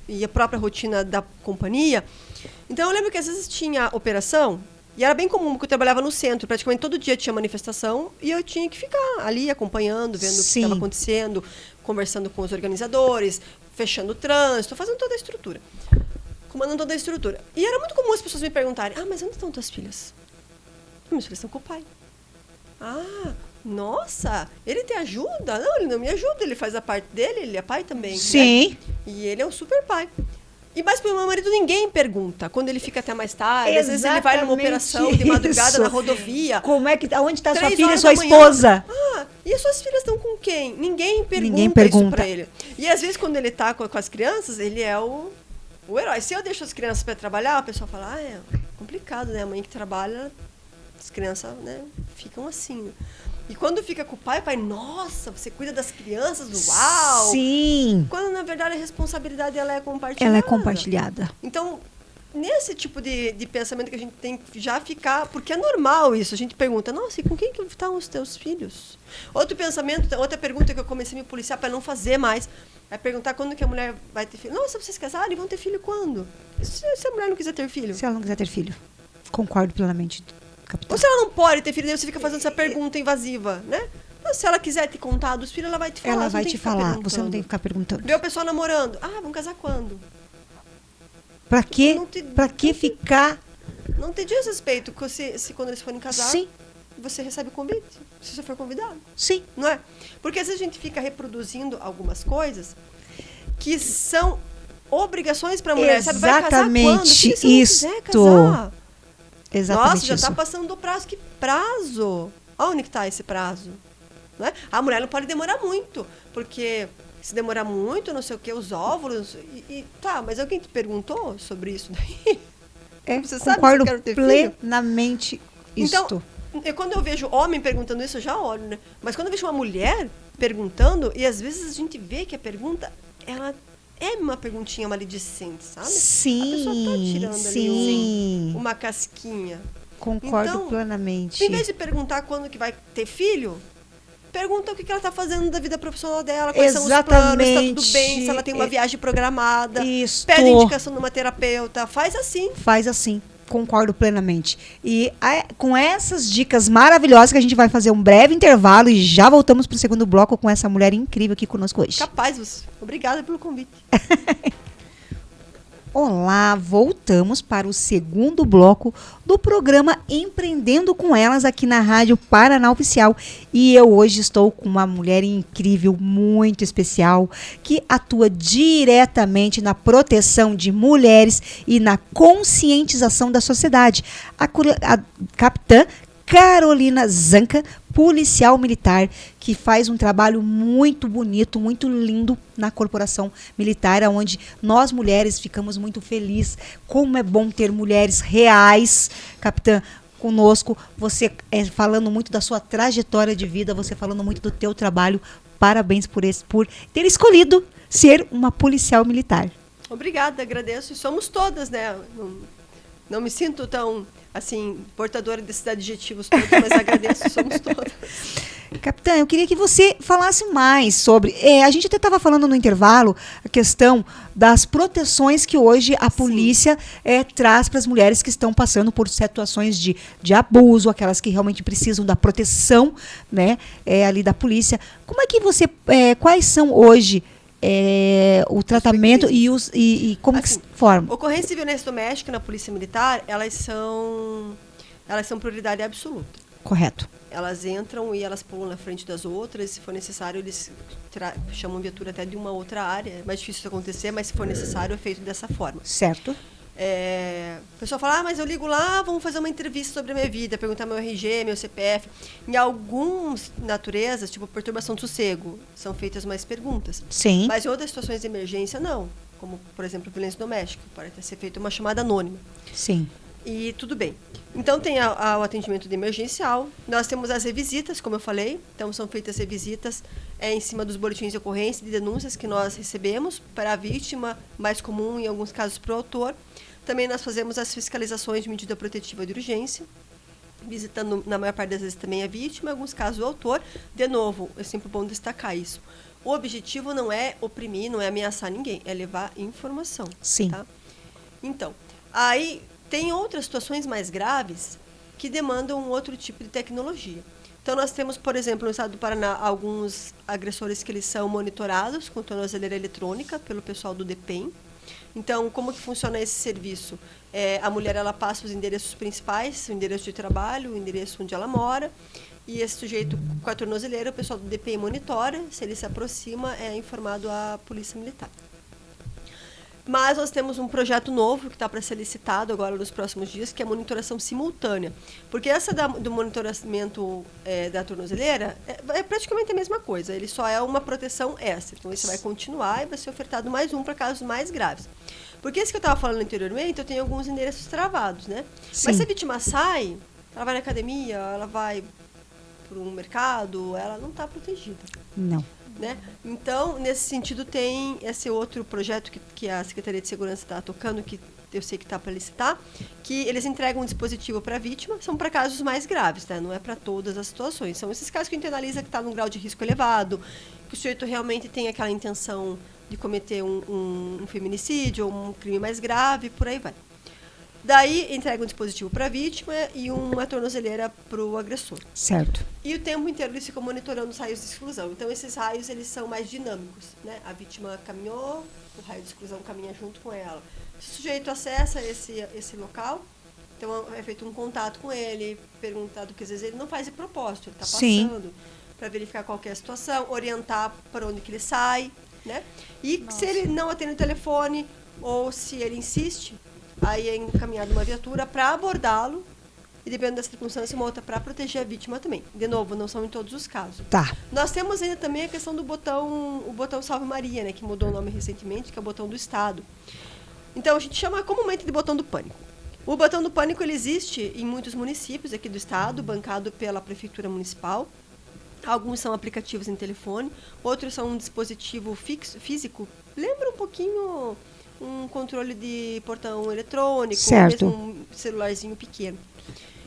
S2: e a própria rotina da companhia. Então eu lembro que às vezes tinha operação, e era bem comum, porque eu trabalhava no centro, praticamente todo dia tinha manifestação, e eu tinha que ficar ali acompanhando, vendo, sim, o que estava acontecendo, conversando com os organizadores, fechando o trânsito, fazendo toda a estrutura, comandando toda a estrutura. E era muito comum as pessoas me perguntarem, mas onde estão tuas filhas? Minhas filhas estão com o pai. Nossa, ele te ajuda? Não, ele não me ajuda, ele faz a parte dele, ele é pai também.
S1: Sim.
S2: Né? E ele é um super pai. Mas para o meu marido ninguém pergunta. Quando ele fica até mais tarde,
S1: exatamente,
S2: às vezes ele vai numa operação de madrugada na rodovia.
S1: Como onde está sua filha e sua esposa?
S2: E as suas filhas estão com quem? Ninguém pergunta isso pra ele. E às vezes quando ele tá com as crianças, ele é o herói. Se eu deixo as crianças para trabalhar, a pessoa fala, é complicado, né? A mãe que trabalha, as crianças, né, ficam assim. E quando fica com o pai, nossa, você cuida das crianças, uau!
S1: Sim!
S2: Quando, na verdade, a responsabilidade ela é compartilhada.
S1: Ela é compartilhada.
S2: Então, nesse tipo de pensamento que a gente tem que já ficar... Porque é normal isso. A gente pergunta, nossa, e com quem que estão os teus filhos? Outro pensamento, outra pergunta que eu comecei a me policiar para não fazer mais, é perguntar quando que a mulher vai ter filho. Nossa, vocês casaram e vão ter filho quando? Se a mulher não quiser ter filho?
S1: Se ela não quiser ter filho. Concordo plenamente, capitão.
S2: Ou se ela não pode ter filho, daí você fica fazendo essa pergunta invasiva, né? Mas se ela quiser te contar dos filhos, ela vai te falar.
S1: Ela vai te falar, você não tem que ficar perguntando.
S2: Vê o pessoal namorando. Vão casar quando?
S1: Pra que ficar...
S2: Não te diz respeito, se quando eles forem casar,
S1: Sim.
S2: Você recebe o convite, se você for convidado.
S1: Sim.
S2: Não é? Porque às vezes a gente fica reproduzindo algumas coisas que são obrigações para a mulher.
S1: Exatamente.
S2: Sabe, vai casar quando? Se você não quiser casar.
S1: Exatamente.
S2: Nossa, já está passando do prazo. Que prazo? Onde que está esse prazo? Não é? A mulher não pode demorar muito, porque se demorar muito, não sei o que, os óvulos... Tá, mas alguém te perguntou sobre isso daí?
S1: Você sabe que eu quero ter plenamente isto.
S2: Então, quando eu vejo homem perguntando isso, eu já olho, né? Mas quando eu vejo uma mulher perguntando, e às vezes a gente vê que a pergunta, ela é uma perguntinha maledicente, sabe?
S1: Sim,
S2: a pessoa tá tirando ali uma casquinha.
S1: Concordo
S2: então,
S1: plenamente.
S2: Em vez de perguntar quando que vai ter filho, pergunta o que ela está fazendo da vida profissional dela, quais são os planos, se tá tudo bem, se ela tem uma viagem programada.
S1: Isso.
S2: Pede indicação de uma terapeuta, faz assim.
S1: Faz assim. Concordo plenamente. E com essas dicas maravilhosas que a gente vai fazer um breve intervalo e já voltamos para o segundo bloco com essa mulher incrível aqui conosco hoje.
S2: Capaz, obrigada pelo convite.
S1: Olá, voltamos para o segundo bloco do programa Empreendendo com Elas aqui na Rádio Paraná Oficial. E eu hoje estou com uma mulher incrível, muito especial, que atua diretamente na proteção de mulheres e na conscientização da sociedade. A capitã Carolina Zanca, policial militar, que faz um trabalho muito bonito, muito lindo na corporação militar, onde nós mulheres ficamos muito felizes. Como é bom ter mulheres reais, capitã, conosco. Você falando muito da sua trajetória de vida, você falando muito do teu trabalho. Parabéns por ter escolhido ser uma policial militar.
S2: Obrigada, agradeço. E somos todas, né? Não me sinto tão, assim, portadora desses adjetivos todos, mas agradeço, somos todas.
S1: Capitã, eu queria que você falasse mais sobre... a gente até estava falando no intervalo a questão das proteções que hoje a polícia traz para as mulheres que estão passando por situações de abuso, aquelas que realmente precisam da proteção, né, ali da polícia. Como é que você... quais são hoje... o tratamento e como assim, que se forma?
S2: Ocorrência de violência doméstica na Polícia Militar, elas são prioridade absoluta.
S1: Correto.
S2: Elas entram e elas pulam na frente das outras. Se for necessário, eles chamam viatura até de uma outra área. É mais difícil isso acontecer, mas se for necessário, é feito dessa forma.
S1: Certo.
S2: O pessoal fala, mas eu ligo lá, vamos fazer uma entrevista sobre a minha vida, perguntar meu RG, meu CPF. Em algumas naturezas, tipo perturbação do sossego, são feitas mais perguntas.
S1: Sim.
S2: Mas em outras situações de emergência, não. Como, por exemplo, violência doméstica. Pode ser feita uma chamada anônima.
S1: Sim.
S2: E tudo bem. Então, tem o atendimento de emergencial. Nós temos as revisitas, como eu falei. Então, são feitas revisitas em cima dos boletins de ocorrência e de denúncias que nós recebemos para a vítima, mais comum, em alguns casos, para o autor. Também nós fazemos as fiscalizações de medida protetiva de urgência, visitando, na maior parte das vezes, também a vítima, em alguns casos, o autor. De novo, é sempre bom destacar isso. O objetivo não é oprimir, não é ameaçar ninguém, é levar informação.
S1: Sim.
S2: Tá? Então, aí... Tem outras situações mais graves que demandam um outro tipo de tecnologia. Então, nós temos, por exemplo, no estado do Paraná, alguns agressores que eles são monitorados com tornozeleira eletrônica pelo pessoal do DPEM. Então, como que funciona esse serviço? A mulher ela passa os endereços principais, o endereço de trabalho, o endereço onde ela mora, e esse sujeito com a tornozeleira, o pessoal do DPEM monitora, se ele se aproxima, é informado à Polícia Militar. Mas nós temos um projeto novo que está para ser licitado agora nos próximos dias, que é a monitoração simultânea. Porque essa do monitoramento da tornozeleira é praticamente a mesma coisa, ele só é uma proteção extra. Então, isso vai continuar e vai ser ofertado mais um para casos mais graves. Porque esse que eu estava falando anteriormente, eu tenho alguns endereços travados, né?
S1: Sim.
S2: Mas se a vítima sai, ela vai na academia, ela vai para um mercado, ela não está protegida.
S1: Não.
S2: Né? Então, nesse sentido, tem esse outro projeto que a Secretaria de Segurança está tocando, que eu sei que está para licitar, que eles entregam um dispositivo para a vítima, são para casos mais graves, né? Não é para todas as situações. São esses casos que a gente analisa que está num grau de risco elevado, que o sujeito realmente tem aquela intenção de cometer um feminicídio ou um crime mais grave, por aí vai. Daí, entrega um dispositivo para a vítima e uma tornozeleira para o agressor.
S1: Certo.
S2: E o tempo inteiro eles ficam monitorando os raios de exclusão. Então, esses raios, eles são mais dinâmicos, né? A vítima caminhou, o raio de exclusão caminha junto com ela. Se o sujeito acessa esse local, então é feito um contato com ele, perguntado, porque às vezes ele não faz de propósito, ele está passando para verificar qual que é a situação, orientar para onde que ele sai, né? E se ele não atende o telefone ou se ele insiste, aí é encaminhada uma viatura para abordá-lo e, dependendo da circunstância, uma outra para proteger a vítima também. De novo, não são em todos os casos.
S1: Tá.
S2: Nós temos ainda também a questão do o botão Salve Maria, né, que mudou o nome recentemente, que é o botão do Estado. Então, a gente chama comumente de botão do pânico. O botão do pânico ele existe em muitos municípios aqui do estado, bancado pela Prefeitura Municipal. Alguns são aplicativos em telefone, outros são um dispositivo físico. Lembra um pouquinho um controle de portão eletrônico,
S1: certo,
S2: mesmo um celularzinho pequeno.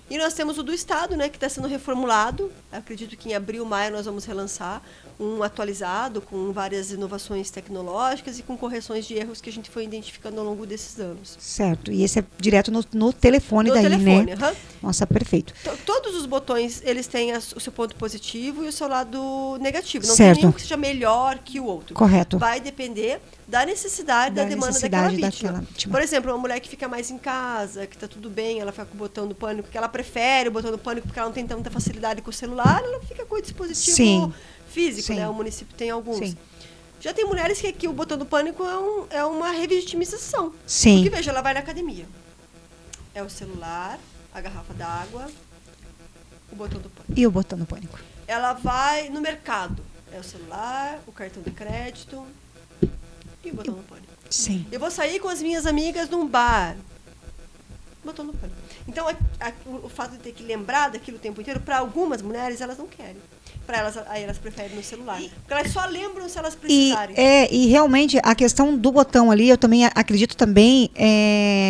S2: E nós temos o do Estado, né, que está sendo reformulado. Acredito que em abril, maio, nós vamos relançar um atualizado, com várias inovações tecnológicas e com correções de erros que a gente foi identificando ao longo desses anos.
S1: Certo. E esse é direto no telefone daí,
S2: telefone,
S1: né? Nossa, perfeito.
S2: Todos os botões, eles têm o seu ponto positivo e o seu lado negativo. Não
S1: certo,
S2: tem nenhum que seja melhor que o outro.
S1: Correto.
S2: Vai depender da necessidade, da demanda daquela vítima. Por exemplo, uma mulher que fica mais em casa, que está tudo bem, ela fica com o botão do pânico, que ela prefere o botão do pânico porque ela não tem tanta facilidade com o celular, ela fica com o dispositivo físico, né? O município tem alguns.
S1: Sim.
S2: Já tem mulheres que aqui o botão do pânico é uma revitimização.
S1: Sim.
S2: Porque, veja, ela vai na academia. É o celular, a garrafa d'água, o botão do pânico.
S1: E o botão do pânico?
S2: Ela vai no mercado. É o celular, o cartão de crédito e o botão do pânico.
S1: Sim.
S2: Eu vou sair com as minhas amigas num bar. Botão do pânico. Então, o fato de ter que lembrar daquilo o tempo inteiro, para algumas mulheres, elas não querem. Para elas, aí elas preferem no celular. Porque elas só lembram se elas precisarem.
S1: E realmente, a questão do botão ali, eu também acredito também,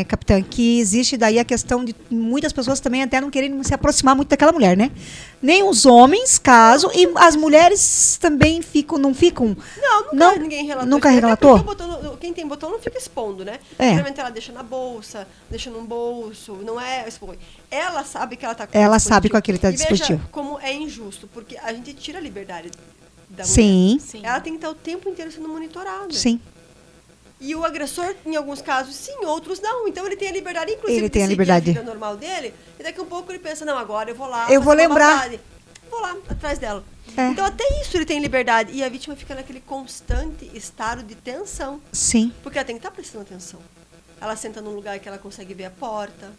S1: capitã, que existe daí a questão de muitas pessoas também até não querem se aproximar muito daquela mulher, né? Nem os homens, caso, e as mulheres também não ficam...
S2: Não, ninguém relatou.
S1: Nunca relatou?
S2: Quem tem botão não fica expondo, né? Geralmente ela deixa na bolsa, deixa num bolso, não é expõe. Ela sabe que ela está com
S1: ela sabe com aquele dispositivo.
S2: Veja como é injusto, porque a gente tira a liberdade da mulher.
S1: Sim.
S2: Ela tem que estar o tempo inteiro sendo monitorada.
S1: Sim.
S2: E o agressor, em alguns casos, sim, outros não. Então ele tem a liberdade, inclusive,
S1: ele tem
S2: de
S1: a liberdade.
S2: a vida normal dele. E daqui a um pouco ele pensa, não, agora eu vou lá.
S1: Eu vou lembrar.
S2: Vou lá, atrás dela. Então até isso ele tem liberdade. E a vítima fica naquele constante estado de tensão.
S1: Sim.
S2: Porque ela tem que estar prestando atenção. Ela senta num lugar que ela consegue ver a porta.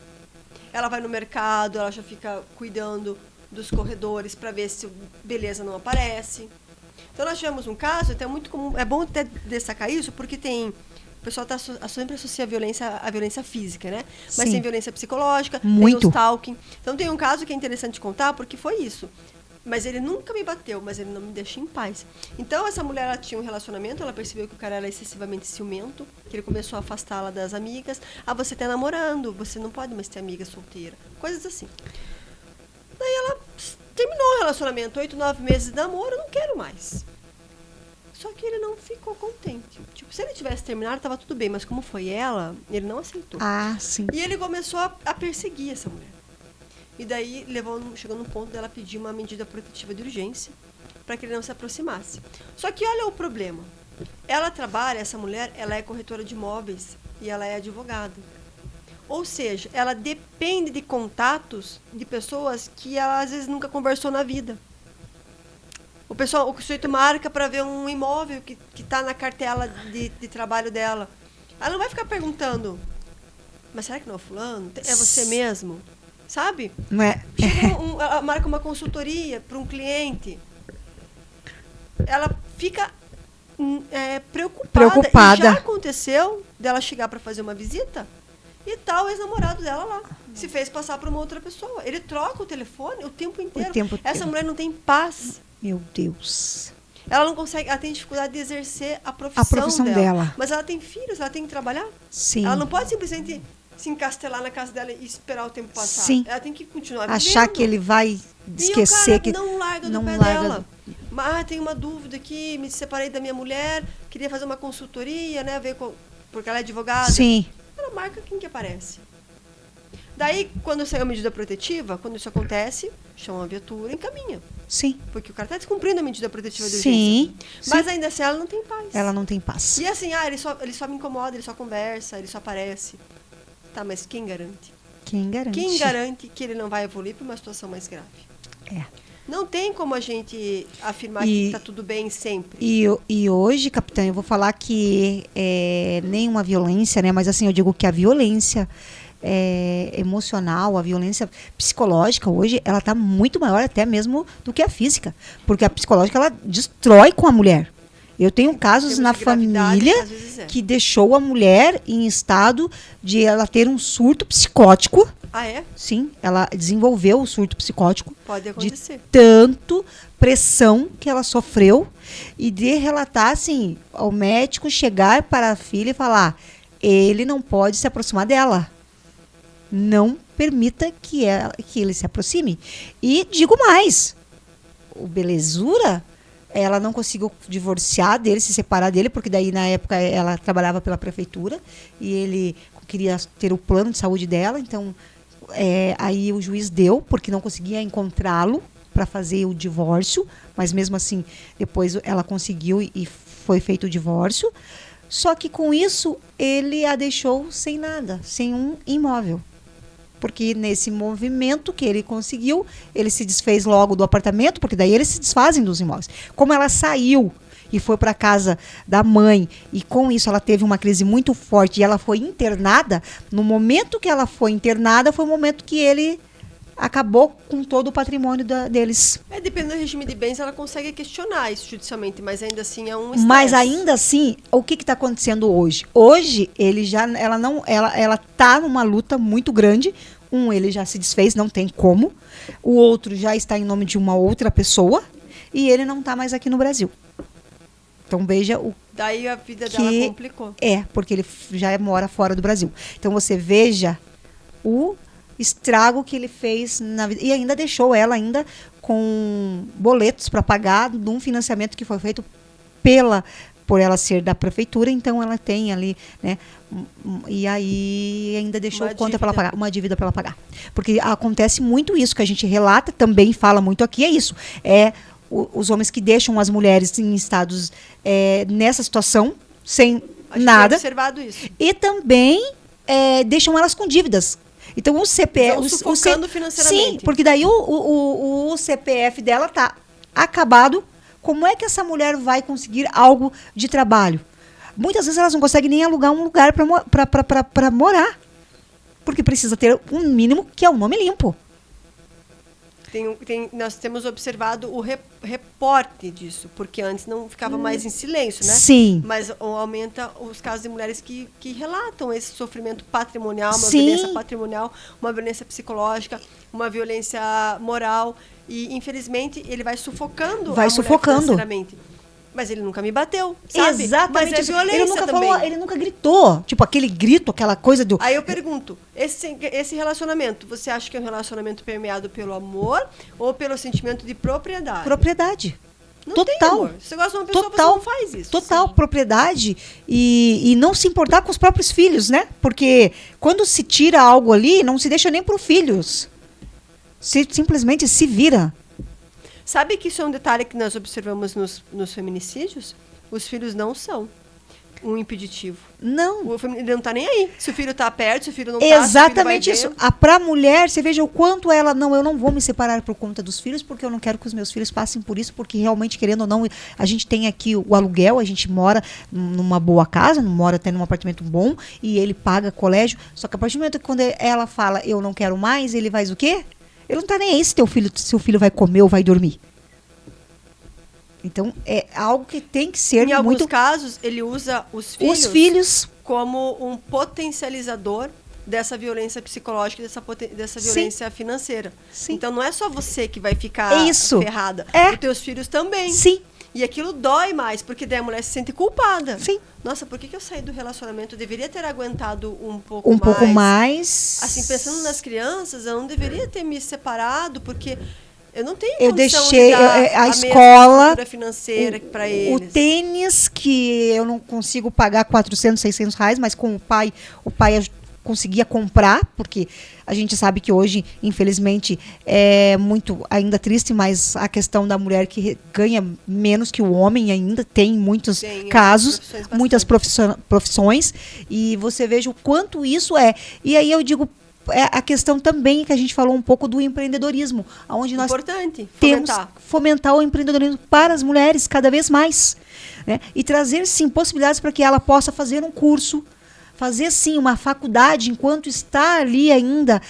S2: Ela vai no mercado, ela já fica cuidando dos corredores para ver se beleza não aparece. Então nós tivemos um caso, até muito comum, é bom até destacar isso, porque o pessoal sempre associa a violência física, né? Mas tem violência psicológica, tem o stalking. Então tem um caso que é interessante contar, porque foi isso. Mas ele nunca me bateu, mas ele não me deixa em paz. Então essa mulher, ela tinha um relacionamento, ela percebeu que o cara era excessivamente ciumento, que ele começou a afastá-la das amigas. Ah, você tá namorando, você não pode mais ter amiga solteira. Coisas assim. Daí ela terminou o relacionamento, 8, 9 meses de namoro, eu não quero mais. Só que ele não ficou contente. Tipo, se ele tivesse terminado, tava tudo bem, mas como foi ela, ele não aceitou.
S1: Ah, sim.
S2: E ele começou a perseguir essa mulher. E daí chegou num ponto dela pedir uma medida protetiva de urgência para que ele não se aproximasse. Só que olha o problema. Ela trabalha, essa mulher, ela é corretora de imóveis e ela é advogada. Ou seja, ela depende de contatos de pessoas que ela às vezes nunca conversou na vida. O sujeito marca para ver um imóvel que está na cartela de trabalho dela. Ela não vai ficar perguntando, mas será que não é fulano? É você mesmo? Sabe?
S1: Não é?
S2: Ela marca uma consultoria para um cliente. Ela fica preocupada. E já aconteceu dela chegar para fazer uma visita e tá o ex-namorado dela lá. Se fez passar para uma outra pessoa. Ele troca o telefone o tempo inteiro. Essa mulher não tem paz.
S1: Meu Deus.
S2: Ela não consegue, ela tem dificuldade de exercer a profissão dela. Mas ela tem filhos, ela tem que trabalhar.
S1: Sim.
S2: Ela não pode simplesmente se encastelar na casa dela e esperar o tempo passar.
S1: Sim.
S2: Ela tem que continuar vivendo.
S1: Achar que ele vai esquecer que
S2: não larga do pé dela. Mas tem uma dúvida aqui, me separei da minha mulher, queria fazer uma consultoria, né, porque ela é advogada.
S1: Sim.
S2: Ela marca quem que aparece. Daí, quando saiu a medida protetiva, quando isso acontece, chama a viatura e encaminha.
S1: Sim.
S2: Porque o cara está descumprindo a medida protetiva de
S1: urgência.
S2: Mas ainda assim, ela não tem paz.
S1: Ela não tem paz.
S2: E assim, ele só me incomoda, ele só conversa, ele só aparece. Tá, mas quem garante?
S1: Quem garante?
S2: Quem garante que ele não vai evoluir para uma situação mais grave?
S1: É.
S2: Não tem como a gente afirmar que está tudo bem sempre.
S1: E hoje, capitã, eu vou falar que nenhuma violência, né? Mas assim, eu digo que a violência emocional, a violência psicológica hoje, ela está muito maior até mesmo do que a física. Porque a psicológica, ela destrói com a mulher. Eu tenho casos na família que deixou a mulher em estado de ela ter um surto psicótico.
S2: Ah, é?
S1: Sim, ela desenvolveu o surto psicótico.
S2: Pode acontecer.
S1: De tanto pressão que ela sofreu e de relatar, assim, ao médico chegar para a filha e falar: ele não pode se aproximar dela. Não permita que ele se aproxime. E digo mais, o belezura, ela não conseguiu divorciar dele, se separar dele, porque daí na época ela trabalhava pela prefeitura e ele queria ter o plano de saúde dela, então aí o juiz deu, porque não conseguia encontrá-lo para fazer o divórcio, mas mesmo assim depois ela conseguiu e foi feito o divórcio, só que com isso ele a deixou sem nada, sem um imóvel. Porque nesse movimento que ele conseguiu, ele se desfez logo do apartamento, porque daí eles se desfazem dos imóveis. Como ela saiu e foi para a casa da mãe, e com isso ela teve uma crise muito forte e ela foi internada, no momento que ela foi internada, foi o momento que ele acabou com todo o patrimônio deles.
S2: Dependendo do regime de bens, ela consegue questionar isso judicialmente, mas ainda assim é um estresse.
S1: Mas ainda assim, o que está acontecendo hoje? Hoje, ela está numa luta muito grande. Ele já se desfez, não tem como. O outro já está em nome de uma outra pessoa e ele não está mais aqui no Brasil. Então veja o
S2: daí a vida dela complicou.
S1: Porque ele já mora fora do Brasil. Então você veja o estrago que ele fez na vida. E ainda deixou ela ainda com boletos para pagar de um financiamento que foi feito por ela ser da prefeitura, então ela tem ali, né? E aí ainda deixou conta para ela pagar, uma dívida para ela pagar. Porque acontece muito isso que a gente relata, também fala muito aqui, é isso. Os homens que deixam as mulheres em estados nessa situação, sem nada.
S2: Observado isso.
S1: E também deixam elas com dívidas. Então o CPF...
S2: sufocando financeiramente.
S1: Sim, porque daí o CPF dela tá acabado. Como é que essa mulher vai conseguir algo de trabalho? Muitas vezes elas não conseguem nem alugar um lugar para morar. Porque precisa ter um mínimo que é um nome limpo.
S2: Nós temos observado o reporte disso, porque antes não ficava mais em silêncio, né?
S1: Sim.
S2: Mas aumenta os casos de mulheres que relatam esse sofrimento patrimonial, uma violência patrimonial, uma violência psicológica, uma violência moral. E, infelizmente, ele vai sufocando a mulher financeiramente. Mas ele nunca me bateu, sabe?
S1: Exatamente.
S2: Mas violência
S1: ele nunca
S2: também.
S1: Falou, ele nunca gritou. Tipo, aquele grito, aquela coisa do...
S2: Aí eu pergunto, esse relacionamento, você acha que é um relacionamento permeado pelo amor ou pelo sentimento de propriedade?
S1: Propriedade.
S2: Não
S1: total.
S2: Tem amor. Se você gosta de uma pessoa, você não faz isso.
S1: Total, sim. Propriedade e não se importar com os próprios filhos, né? Porque quando se tira algo ali, não se deixa nem para os filhos. Simplesmente se vira.
S2: Sabe que isso é um detalhe que nós observamos nos feminicídios? Os filhos não são. um impeditivo.
S1: Não.
S2: Ele não tá nem aí. Se o filho tá perto, se o filho não
S1: Exatamente
S2: tá, se o filho vai
S1: isso. Pra mulher, você veja o quanto ela, não, eu não vou me separar por conta dos filhos, porque eu não quero que os meus filhos passem por isso, porque realmente, querendo ou não, a gente tem aqui o aluguel, a gente mora numa boa casa, mora até num apartamento bom, e ele paga colégio, só que a partir do momento que quando ela fala, eu não quero mais, ele faz o quê? Ele não tá nem aí se seu filho vai comer ou vai dormir. Então, é algo que tem que ser
S2: em alguns casos, ele usa os filhos como um potencializador dessa violência psicológica, dessa violência financeira.
S1: Sim.
S2: Então, não é só você que vai ficar ferrada. Os teus filhos também.
S1: Sim.
S2: E aquilo dói mais, porque daí a mulher se sente culpada.
S1: Sim.
S2: Nossa, por que eu saí do relacionamento? Eu deveria ter aguentado um
S1: pouco mais.
S2: Assim, pensando nas crianças, eu não deveria ter me separado, porque eu não tenho
S1: eu
S2: condição
S1: deixei
S2: de dar
S1: a escola
S2: financeira para eles.
S1: O tênis, que eu não consigo pagar 400, 600 reais, mas com o pai conseguia comprar, porque a gente sabe que hoje, infelizmente, é muito ainda triste, mas a questão da mulher que ganha menos que o homem ainda tem muitos casos, muitas profissões, e você veja o quanto isso é. E aí eu digo, é a questão também que a gente falou um pouco do empreendedorismo, onde nós temos fomentar o empreendedorismo para as mulheres cada vez mais, né? E trazer, sim, possibilidades para que ela possa fazer um curso, fazer, sim, uma faculdade enquanto está ali ainda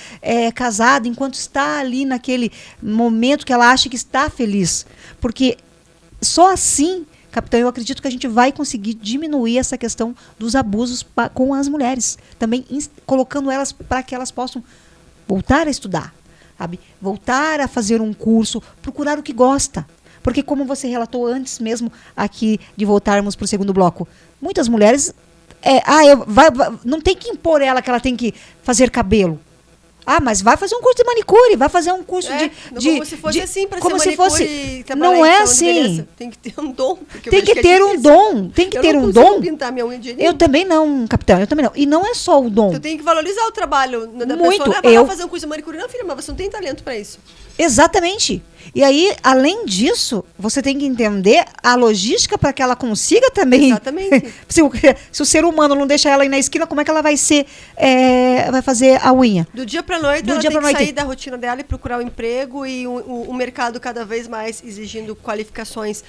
S1: casada, enquanto está ali naquele momento que ela acha que está feliz. Porque só assim, capitão, eu acredito que a gente vai conseguir diminuir essa questão dos abusos com as mulheres. Também colocando elas para que elas possam voltar a estudar, sabe? Voltar a fazer um curso, procurar o que gosta. Porque como você relatou antes mesmo aqui de voltarmos para o segundo bloco, muitas mulheres não tem que impor ela que ela tem que fazer cabelo. Ah, mas vai fazer um curso de manicure, vai fazer um curso de
S2: como se fosse assim para ser
S1: como se fosse,
S2: e
S1: não é assim.
S2: Tem que ter um dom.
S1: Tem que ter um dom. Tem que ter um dom.
S2: Pintar minha unha de
S1: eu também não, capitão, eu também não. E não é só o dom.
S2: Tu tem que valorizar o trabalho da
S1: muito,
S2: pessoa. Não vai fazer um curso de manicure, não, filha, mas você não tem talento para isso.
S1: Exatamente. E aí, além disso, você tem que entender a logística para que ela consiga também.
S2: Exatamente.
S1: se o ser humano não deixa ela ir na esquina, como é que ela vai vai fazer a unha?
S2: Do dia para noite, ela tem que sair da rotina dela e procurar um emprego, e o mercado cada vez mais exigindo qualificações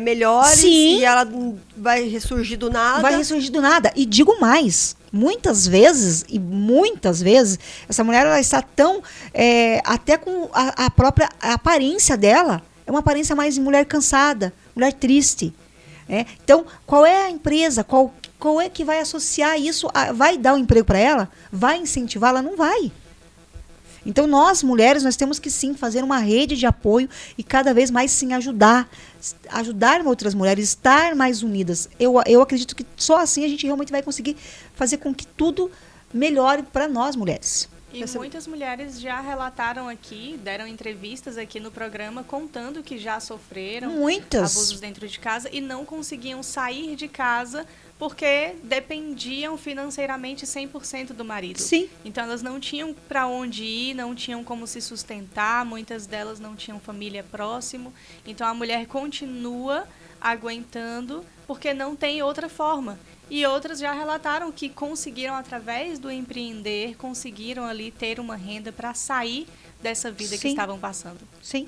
S2: melhores.
S1: Sim.
S2: E ela vai ressurgir do nada.
S1: Vai ressurgir do nada. E digo mais, muitas vezes, essa mulher ela está tão, até com a própria aparência dela, é uma aparência mais de mulher cansada, mulher triste. Então, qual é a empresa, qual é que vai associar isso, vai dar um emprego para ela? Vai incentivá-la? Não vai. Então, nós, mulheres, nós temos que, sim, fazer uma rede de apoio e cada vez mais, sim, ajudar outras mulheres, estar mais unidas. Eu acredito que só assim a gente realmente vai conseguir fazer com que tudo melhore para nós, mulheres.
S3: E muitas mulheres já relataram aqui, deram entrevistas aqui no programa, contando que já sofreram abusos dentro de casa e não conseguiam sair de casa porque dependiam financeiramente 100% do marido.
S1: Sim.
S3: Então, elas não tinham para onde ir, não tinham como se sustentar, muitas delas não tinham família próximo. Então, a mulher continua aguentando porque não tem outra forma. E outras já relataram que conseguiram, através do empreender, conseguiram ali ter uma renda para sair dessa vida que estavam passando.
S1: Sim.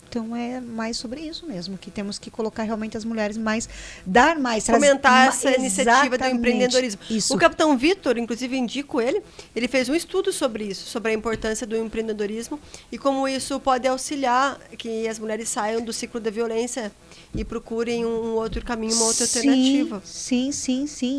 S1: Então é mais sobre isso mesmo, que temos que colocar realmente as mulheres mais, dar mais...
S2: Fomentar essa iniciativa do empreendedorismo.
S1: Isso.
S2: O capitão Vitor, inclusive indico ele fez um estudo sobre isso, sobre a importância do empreendedorismo e como isso pode auxiliar que as mulheres saiam do ciclo da violência e procurem um outro caminho, uma outra alternativa.
S1: Sim.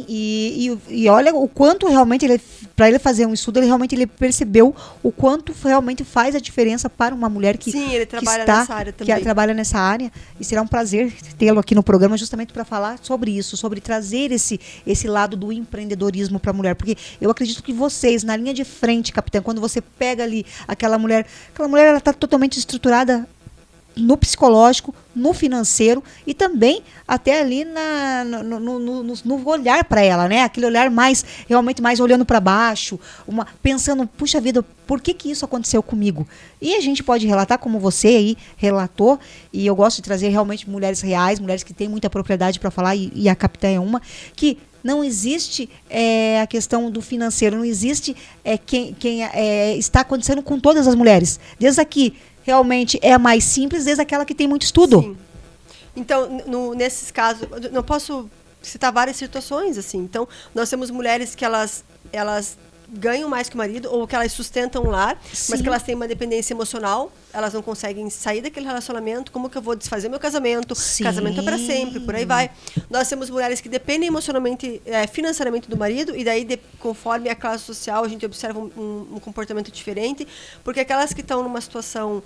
S1: E olha o quanto realmente, para ele fazer um estudo, ele percebeu o quanto realmente faz a diferença para uma mulher que
S2: ele trabalha nessa área também.
S1: Que trabalha nessa área, e será um prazer tê-lo aqui no programa justamente para falar sobre isso, sobre trazer esse lado do empreendedorismo para a mulher, porque eu acredito que vocês, na linha de frente, capitão, quando você pega ali aquela mulher ela está totalmente estruturada no psicológico, no financeiro e também até ali no olhar para ela, né? Aquele olhar realmente mais olhando para baixo, pensando, puxa vida, por que isso aconteceu comigo? E a gente pode relatar, como você aí relatou, e eu gosto de trazer realmente mulheres reais, mulheres que têm muita propriedade para falar, e a capitã é uma, que não existe a questão do financeiro, não existe está acontecendo com todas as mulheres. Desde aqui, realmente é a mais simples, desde aquela que tem muito estudo.
S2: Sim. Então, nesses casos, não posso citar várias situações, assim. Então, nós temos mulheres que elas ganham mais que o marido, ou que elas sustentam o lar, mas que elas têm uma dependência emocional, elas não conseguem sair daquele relacionamento. Como que eu vou desfazer meu casamento?
S1: Sim.
S2: Casamento é para sempre, por aí vai. Nós temos mulheres que dependem emocionalmente, financeiramente do marido, e daí, conforme a classe social, a gente observa um comportamento diferente, porque aquelas que estão numa situação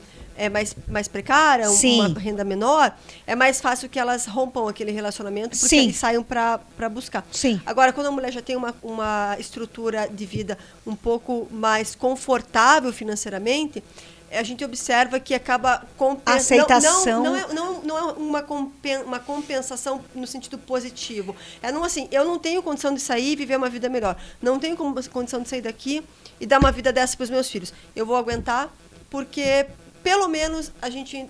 S2: mais precária, uma renda menor, é mais fácil que elas rompam aquele relacionamento, porque eles saiam para buscar.
S1: Sim.
S2: Agora, quando a mulher já tem uma estrutura de vida um pouco mais confortável financeiramente, a gente observa que acaba
S1: aceitação.
S2: Não é uma compensação no sentido positivo. Assim, eu não tenho condição de sair e viver uma vida melhor. Não tenho condição de sair daqui e dar uma vida dessa para os meus filhos. Eu vou aguentar, porque pelo menos a gente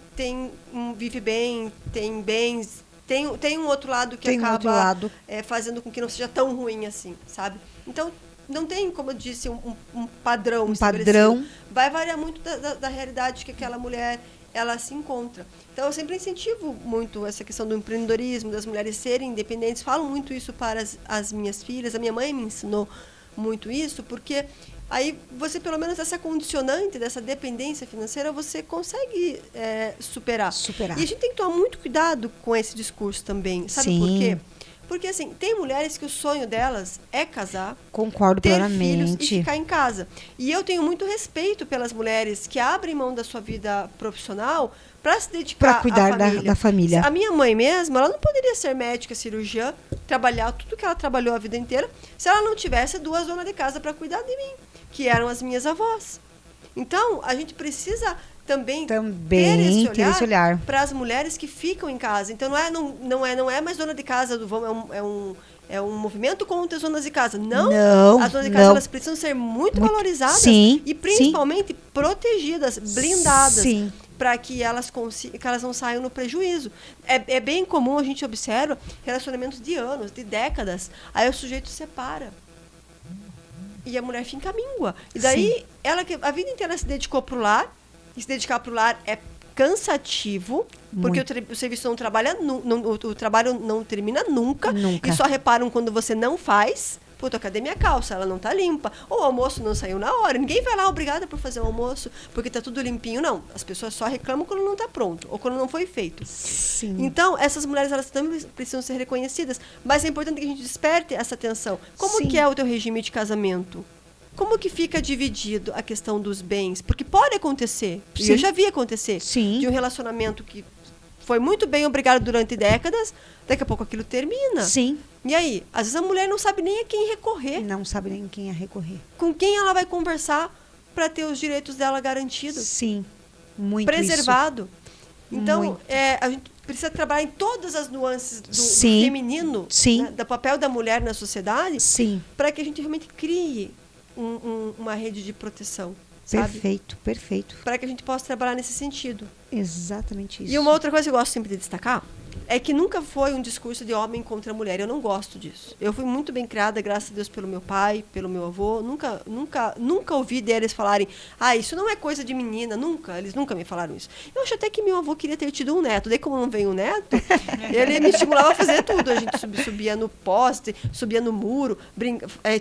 S2: vive bem, tem bens, tem um outro lado que acaba fazendo com que não seja tão ruim assim, sabe? Então, não tem, como eu disse, um padrão estabelecido. Vai variar muito da realidade que aquela mulher ela se encontra. Então, eu sempre incentivo muito essa questão do empreendedorismo, das mulheres serem independentes. Falo muito isso para as minhas filhas. A minha mãe me ensinou muito isso, porque aí você, pelo menos, essa condicionante dessa dependência financeira, você consegue superar. E a gente tem que tomar muito cuidado com esse discurso também. Sabe por quê? Porque, assim, tem mulheres que o sonho delas é casar,
S1: concordo
S2: ter
S1: plenamente,
S2: filhos e ficar em casa. E eu tenho muito respeito pelas mulheres que abrem mão da sua vida profissional para se dedicar
S1: para cuidar
S2: à família.
S1: Da família.
S2: A minha mãe mesma, ela não poderia ser médica, cirurgiã, trabalhar tudo que ela trabalhou a vida inteira, se ela não tivesse 2 donas de casa para cuidar de mim, que eram as minhas avós. Então, a gente precisa também ter esse olhar para as mulheres que ficam em casa. Então, não é mais dona de casa, é um movimento contra as donas de casa. Não, as donas de casa elas precisam ser muito valorizadas e principalmente protegidas, blindadas, para que elas não saiam no prejuízo. É bem comum, a gente observa relacionamentos de anos, de décadas, aí o sujeito se separa. E a mulher fica míngua. E daí, ela que a vida inteira se dedicou para o lar, e se dedicar para o lar é cansativo, porque o serviço não trabalha, o trabalho não termina nunca. E só reparam quando você não faz. Puta, cadê minha calça? Ela não tá limpa. Ou o almoço não saiu na hora. Ninguém vai lá, obrigada por fazer o almoço, porque tá tudo limpinho. Não, as pessoas só reclamam quando não tá pronto, ou quando não foi feito.
S1: Sim.
S2: Então, essas mulheres, elas também precisam ser reconhecidas. Mas é importante que a gente desperte essa atenção. Como que é o teu regime de casamento? Como que fica dividido a questão dos bens? Porque pode acontecer, e eu já vi acontecer, de um relacionamento que foi muito bem obrigado durante décadas, daqui a pouco aquilo termina.
S1: Sim.
S2: E aí? Às vezes a mulher não sabe nem a quem recorrer.
S1: Não sabe nem quem recorrer.
S2: Com quem ela vai conversar para ter os direitos dela garantidos?
S1: Sim, muito
S2: preservado.
S1: Isso.
S2: Então, a gente precisa trabalhar em todas as nuances do feminino, né, do papel da mulher na sociedade, para que a gente realmente crie uma rede de proteção.
S1: Perfeito, perfeito.
S2: Para que a gente possa trabalhar nesse sentido.
S1: Exatamente isso.
S2: E uma outra coisa que eu gosto sempre de destacar é que nunca foi um discurso de homem contra a mulher. Eu não gosto disso. Eu fui muito bem criada, graças a Deus, pelo meu pai, pelo meu avô. Nunca ouvi deles falarem, isso não é coisa de menina. Eles nunca me falaram isso. Eu acho até que meu avô queria ter tido um neto. Daí, como não veio um neto, ele me estimulava a fazer tudo. A gente subia no poste, subia no muro,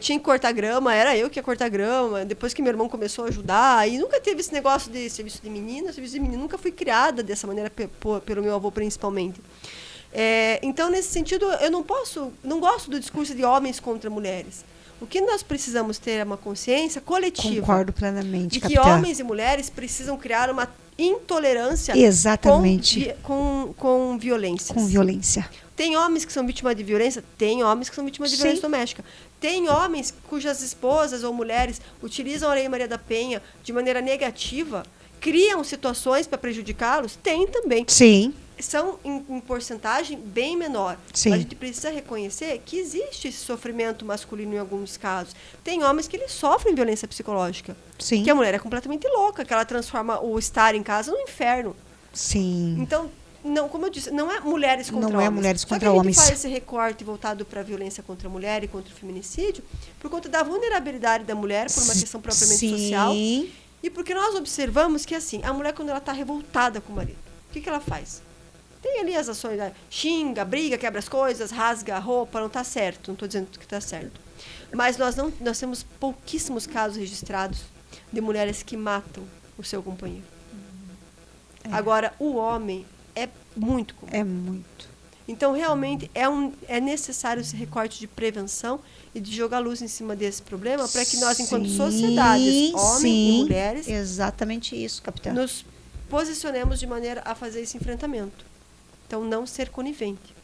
S2: tinha que cortar grama, era eu que ia cortar grama. Depois que meu irmão começou a ajudar, e nunca teve esse negócio de serviço de menina, nunca fui criada dessa maneira pelo meu avô, principalmente. Então, nesse sentido, eu não gosto do discurso de homens contra mulheres. O que nós precisamos ter é uma consciência coletiva.
S1: Concordo plenamente,
S2: de
S1: capitã.
S2: que homens e mulheres precisam criar uma intolerância com violências.
S1: Com violência.
S2: Tem homens que são vítimas de violência? Tem homens que são vítimas de violência doméstica. Tem homens cujas esposas ou mulheres utilizam a Lei Maria da Penha de maneira negativa, criam situações para prejudicá-los? Tem também.
S1: Sim.
S2: São em porcentagem bem menor.
S1: Sim.
S2: A gente precisa reconhecer que existe esse sofrimento masculino em alguns casos. Tem homens que eles sofrem violência psicológica.
S1: Sim.
S2: Que a mulher é completamente louca, que ela transforma o estar em casa no inferno.
S1: Sim.
S2: Então, não, como eu disse, não é mulheres contra homens.
S1: Não é mulheres contra
S2: Só que
S1: homens.
S2: a gente faz esse recorte voltado para a violência contra a mulher e contra o feminicídio por conta da vulnerabilidade da mulher, por uma questão propriamente social. E porque nós observamos que, assim, a mulher, quando ela está revoltada com o marido, o que ela faz? Tem ali as ações, xinga, briga, quebra as coisas, rasga a roupa, não está certo, não estou dizendo que está certo. Mas nós temos pouquíssimos casos registrados de mulheres que matam o seu companheiro. Agora, o homem é muito comum.
S1: É muito.
S2: Então, realmente, é necessário esse recorte de prevenção e de jogar luz em cima desse problema para que nós, enquanto sociedades, homens e mulheres,
S1: exatamente isso, capitã,
S2: nos posicionemos de maneira a fazer esse enfrentamento. Então, não ser conivente.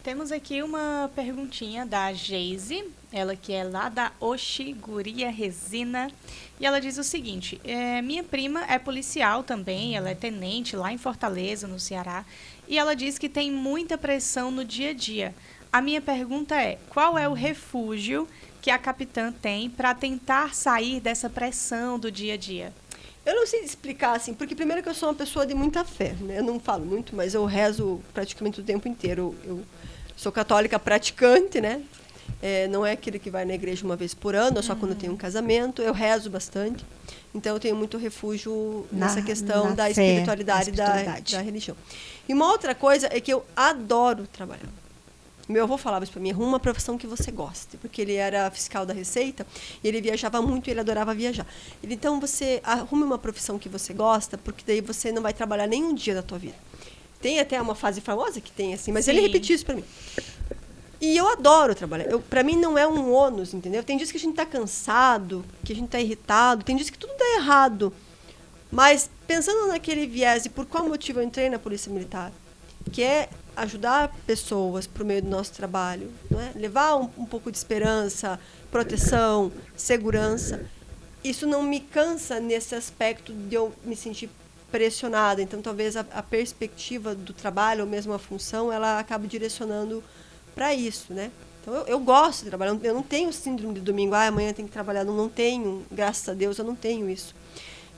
S3: Temos aqui uma perguntinha da Geise, ela que é lá da Oxiguria Resina, e ela diz o seguinte: minha prima é policial também, ela é tenente lá em Fortaleza, no Ceará, e ela diz que tem muita pressão no dia a dia. A minha pergunta é: qual é o refúgio que a capitã tem para tentar sair dessa pressão do dia a dia?
S2: Eu não sei explicar, assim, porque primeiro que eu sou uma pessoa de muita fé, né? Eu não falo muito, mas eu rezo praticamente o tempo inteiro. Eu sou católica praticante, né? Não é aquele que vai na igreja uma vez por ano, só quando tem um casamento. Eu rezo bastante. Então, eu tenho muito refúgio nessa questão da espiritualidade, da religião. E uma outra coisa é que eu adoro trabalhar. Meu avô falava isso para mim: arruma uma profissão que você goste, porque ele era fiscal da Receita, e ele viajava muito e ele adorava viajar. Então, você arrume uma profissão que você gosta, porque daí você não vai trabalhar nenhum dia da tua vida. Tem até uma frase famosa que tem assim, mas Sim. Ele repetiu isso para mim. E eu adoro trabalhar. Para mim não é um ônus, entendeu? Tem dias que a gente está cansado, que a gente está irritado, tem dias que tudo dá errado. Mas pensando naquele viés e por qual motivo eu entrei na Polícia Militar, que é ajudar pessoas por meio do nosso trabalho, não é? Levar um pouco de esperança, proteção, segurança. Isso não me cansa nesse aspecto de eu me sentir pressionada. Então, talvez a perspectiva do trabalho, ou mesmo a função, ela acaba direcionando para isso, né? Então, eu gosto de trabalhar. Eu não tenho síndrome de domingo, amanhã tem que trabalhar. Não tenho, graças a Deus, eu não tenho isso.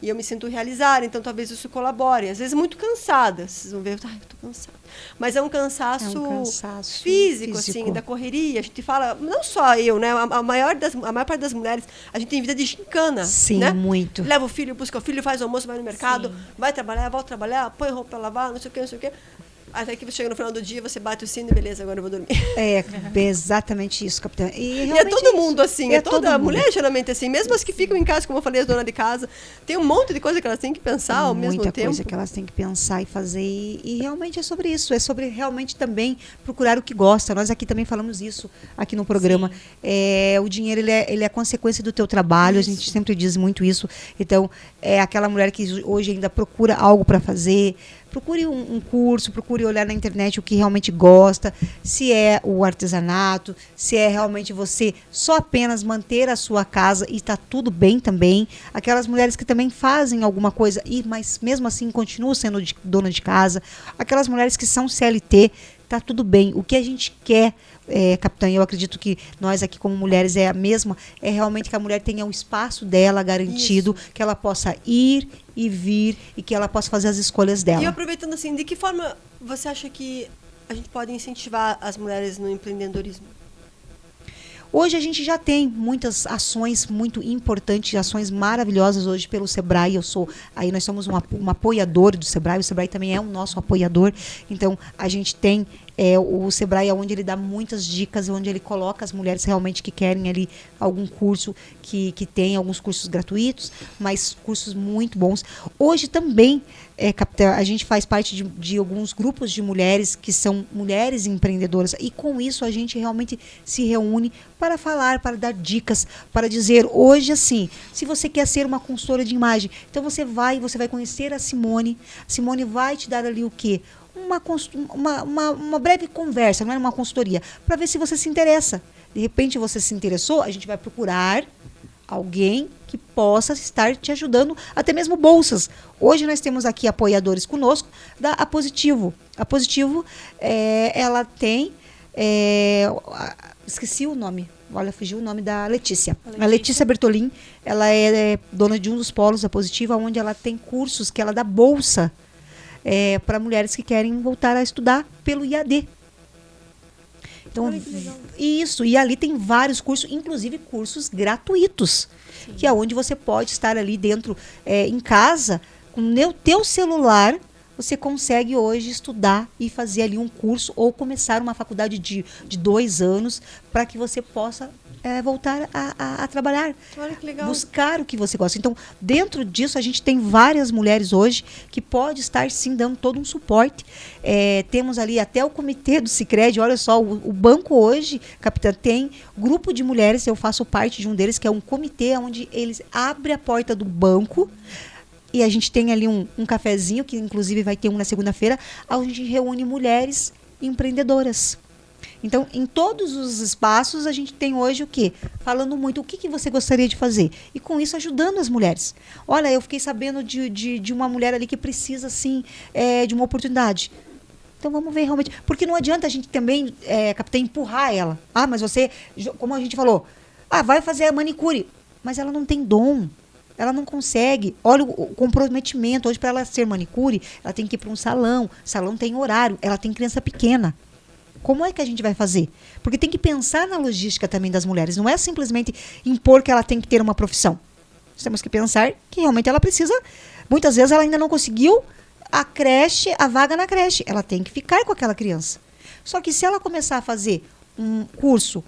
S2: E eu me sinto realizada, então talvez isso colabore. Às vezes muito cansada, vocês vão ver, eu estou cansada. Mas é um cansaço físico, assim, da correria. A gente fala, não só eu, né? A maior parte das mulheres, a gente tem vida de gincana.
S1: Sim,
S2: né?
S1: muito.
S2: Leva o filho, busca o filho, faz o almoço, vai no mercado,
S3: Sim.
S2: vai trabalhar, volta a trabalhar, põe roupa para lavar, não sei o quê, não sei o quê. Até que você chega no final do dia, você bate o sino e beleza, agora eu vou dormir.
S1: É exatamente isso, capitã.
S2: E é todo mundo assim, toda mulher geralmente assim, mesmo as que ficam em casa, como eu falei, as donas de casa, tem um monte de coisa que elas têm que pensar ao mesmo tempo.
S1: Muita coisa que elas têm que pensar e fazer, e realmente é sobre isso, é sobre realmente também procurar o que gosta. Nós aqui também falamos isso aqui no programa. O dinheiro ele é consequência do teu trabalho, isso. A gente sempre diz muito isso. Então, é aquela mulher que hoje ainda procura algo para fazer. Procure um curso, procure olhar na internet o que realmente gosta, se é o artesanato, se é realmente você só apenas manter a sua casa e está tudo bem também. Aquelas mulheres que também fazem alguma coisa, mas mesmo assim continuam sendo dona de casa. Aquelas mulheres que são CLT, está tudo bem. O que a gente quer, capitã, eu acredito que nós aqui como mulheres é a mesma, é realmente que a mulher tenha o espaço dela garantido, isso. Que ela possa ir e vir e que ela possa fazer as escolhas dela.
S2: E aproveitando assim, de que forma você acha que a gente pode incentivar as mulheres no empreendedorismo?
S1: Hoje a gente já tem muitas ações muito importantes, ações maravilhosas hoje pelo Sebrae. Nós somos um apoiador do Sebrae, o Sebrae também é um nosso apoiador. Então a gente tem o Sebrae, onde ele dá muitas dicas, onde ele coloca as mulheres realmente que querem ali algum curso, que tem alguns cursos gratuitos, mas cursos muito bons. Hoje também, capitã, a gente faz parte de alguns grupos de mulheres que são mulheres empreendedoras, e com isso a gente realmente se reúne para falar, para dar dicas, para dizer hoje assim, se você quer ser uma consultora de imagem, então você vai conhecer a Simone vai te dar ali o quê? Uma breve conversa, não é uma consultoria, para ver se você se interessa. De repente você se interessou, a gente vai procurar Alguém que possa estar te ajudando, até mesmo bolsas. Hoje nós temos aqui apoiadores conosco da A Positivo. A Positivo, ela tem... esqueci o nome. Olha, fugiu o nome da Letícia. A Letícia Bertolin, ela é dona de um dos polos da Positiva, onde ela tem cursos que ela dá bolsa para mulheres que querem voltar a estudar pelo IAD. Então, isso, e ali tem vários cursos, inclusive cursos gratuitos, sim, que é onde você pode estar ali dentro, em casa, com o teu celular, você consegue hoje estudar e fazer ali um curso ou começar uma faculdade de 2 anos para que você possa voltar a trabalhar.
S2: Olha que legal.
S1: Buscar o que você gosta. Então, dentro disso, a gente tem várias mulheres hoje que pode estar, sim, dando todo um suporte. Temos ali até o comitê do Sicredi. Olha só, o banco hoje, capitã, tem grupo de mulheres, eu faço parte de um deles, que é um comitê onde eles abrem a porta do banco. E a gente tem ali um cafezinho, que inclusive vai ter um na segunda-feira, onde a gente reúne mulheres empreendedoras. Então, em todos os espaços, a gente tem hoje o quê? Falando muito o que você gostaria de fazer. E com isso, ajudando as mulheres. Olha, eu fiquei sabendo de uma mulher ali que precisa, assim, de uma oportunidade. Então, vamos ver realmente. Porque não adianta a gente também, capitã, empurrar ela. Ah, mas você, como a gente falou, vai fazer a manicure. Mas ela não tem dom. Ela não consegue. Olha o comprometimento. Hoje, para ela ser manicure, ela tem que ir para um salão. Salão tem horário. Ela tem criança pequena. Como é que a gente vai fazer? Porque tem que pensar na logística também das mulheres. Não é simplesmente impor que ela tem que ter uma profissão. Nós temos que pensar que realmente ela precisa. Muitas vezes ela ainda não conseguiu a vaga na creche. Ela tem que ficar com aquela criança. Só que se ela começar a fazer um curso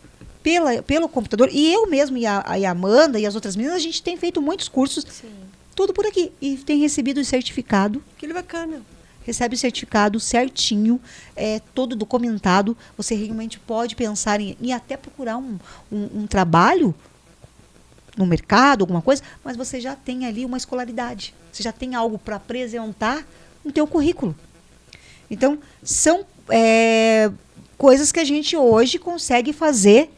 S1: pelo computador, e eu mesmo e a Amanda e as outras meninas, a gente tem feito muitos cursos, sim, tudo por aqui. E tem recebido o certificado.
S2: Que bacana.
S1: Recebe o certificado certinho, todo documentado. Você realmente pode pensar em até procurar um trabalho no mercado, alguma coisa, mas você já tem ali uma escolaridade. Você já tem algo para apresentar no teu currículo. Então, são coisas que a gente hoje consegue fazer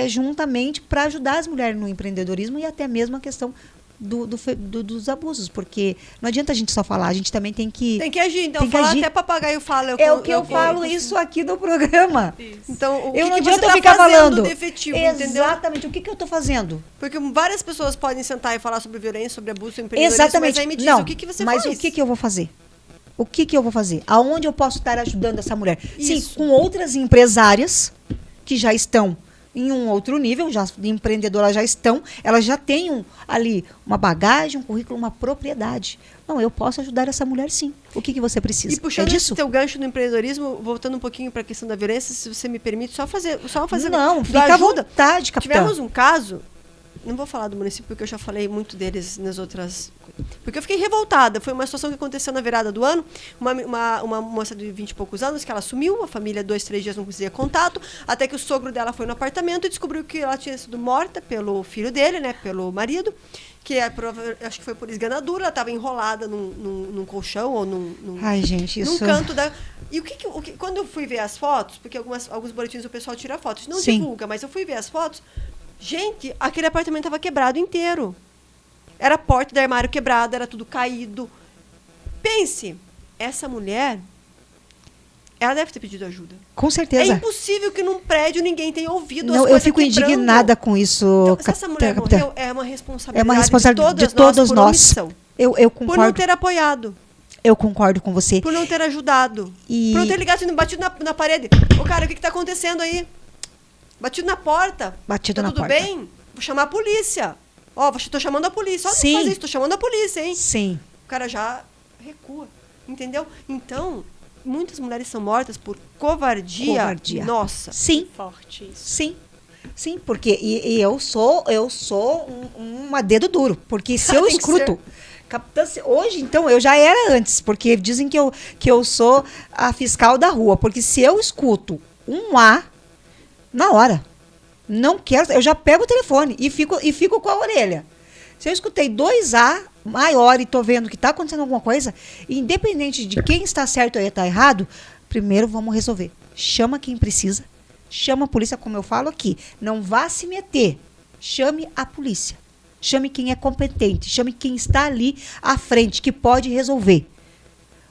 S1: juntamente para ajudar as mulheres no empreendedorismo e até mesmo a questão dos abusos, porque não adianta a gente só falar, a gente também tem que
S2: agir. Então, falar até papagaio fala.
S1: Eu falo isso aqui no programa.
S2: Isso. Então,
S1: não adianta eu ficar falando.
S2: Efetivo,
S1: exatamente. Entendeu? O que eu estou fazendo?
S2: Porque várias pessoas podem sentar e falar sobre violência, sobre abuso, sobre empreendedorismo,
S1: exatamente.
S2: mas aí me diz o que você
S1: faz.
S2: Mas
S1: o que eu vou fazer? O que eu vou fazer? Aonde eu posso estar ajudando essa mulher?
S2: Isso.
S1: Sim, com outras empresárias que já estão em um outro nível, já de empreendedoras já estão, elas já têm ali uma bagagem, um currículo, uma propriedade. Não, eu posso ajudar essa mulher sim. O que você precisa?
S2: E puxando esse teu gancho no empreendedorismo, voltando um pouquinho para a questão da violência, se você me permite, só fazer
S1: Não, fica à vontade, capitã.
S2: Tivemos um caso, não vou falar do município porque eu já falei muito deles nas outras... Porque eu fiquei revoltada. Foi uma situação que aconteceu na virada do ano. Uma moça de 20 e poucos anos, que ela sumiu, a família 2, 3 dias não conseguia contato, até que o sogro dela foi no apartamento e descobriu que ela tinha sido morta pelo filho dele, né, pelo marido, que acho que foi por esganadura, ela estava enrolada num colchão ou
S1: Ai, gente, isso...
S2: num canto da... E quando eu fui ver as fotos, porque alguns boletins o pessoal tira fotos, não
S1: sim,
S2: divulga, mas eu fui ver as fotos, gente, aquele apartamento estava quebrado inteiro. Era a porta do armário quebrada, era tudo caído. Pense, essa mulher, ela deve ter pedido ajuda.
S1: Com certeza.
S2: É impossível que num prédio ninguém tenha ouvido
S1: as
S2: coisas.
S1: Eu fico indignada com isso.
S2: Então, se essa mulher morreu, é uma responsabilidade,
S1: de todos nós. Eu concordo.
S2: Por não ter apoiado.
S1: Eu concordo com você.
S2: Por não ter ajudado. Por não ter ligado, batido na parede. Ô, cara, o que está acontecendo aí? Batido na porta.
S1: Batido na porta.
S2: Tudo bem? Vou chamar a polícia. Estou chamando a polícia. Não faz isso, estou chamando a polícia, hein?
S1: Sim.
S2: O cara já recua, entendeu? Então, muitas mulheres são mortas por covardia. Nossa.
S1: Sim.
S3: Forte isso.
S1: Sim. Sim, porque eu sou uma dedo duro, porque se eu escruto... Capitã, hoje, então, eu já era antes, porque dizem que eu sou a fiscal da rua, porque se eu escuto um A, na hora... Não quero, eu já pego o telefone e fico com a orelha. Se eu escutei 2A maior e estou vendo que está acontecendo alguma coisa, independente de quem está certo ou está errado, primeiro vamos resolver. Chama quem precisa, chama a polícia, como eu falo aqui. Não vá se meter, chame a polícia. Chame quem é competente, chame quem está ali à frente, que pode resolver.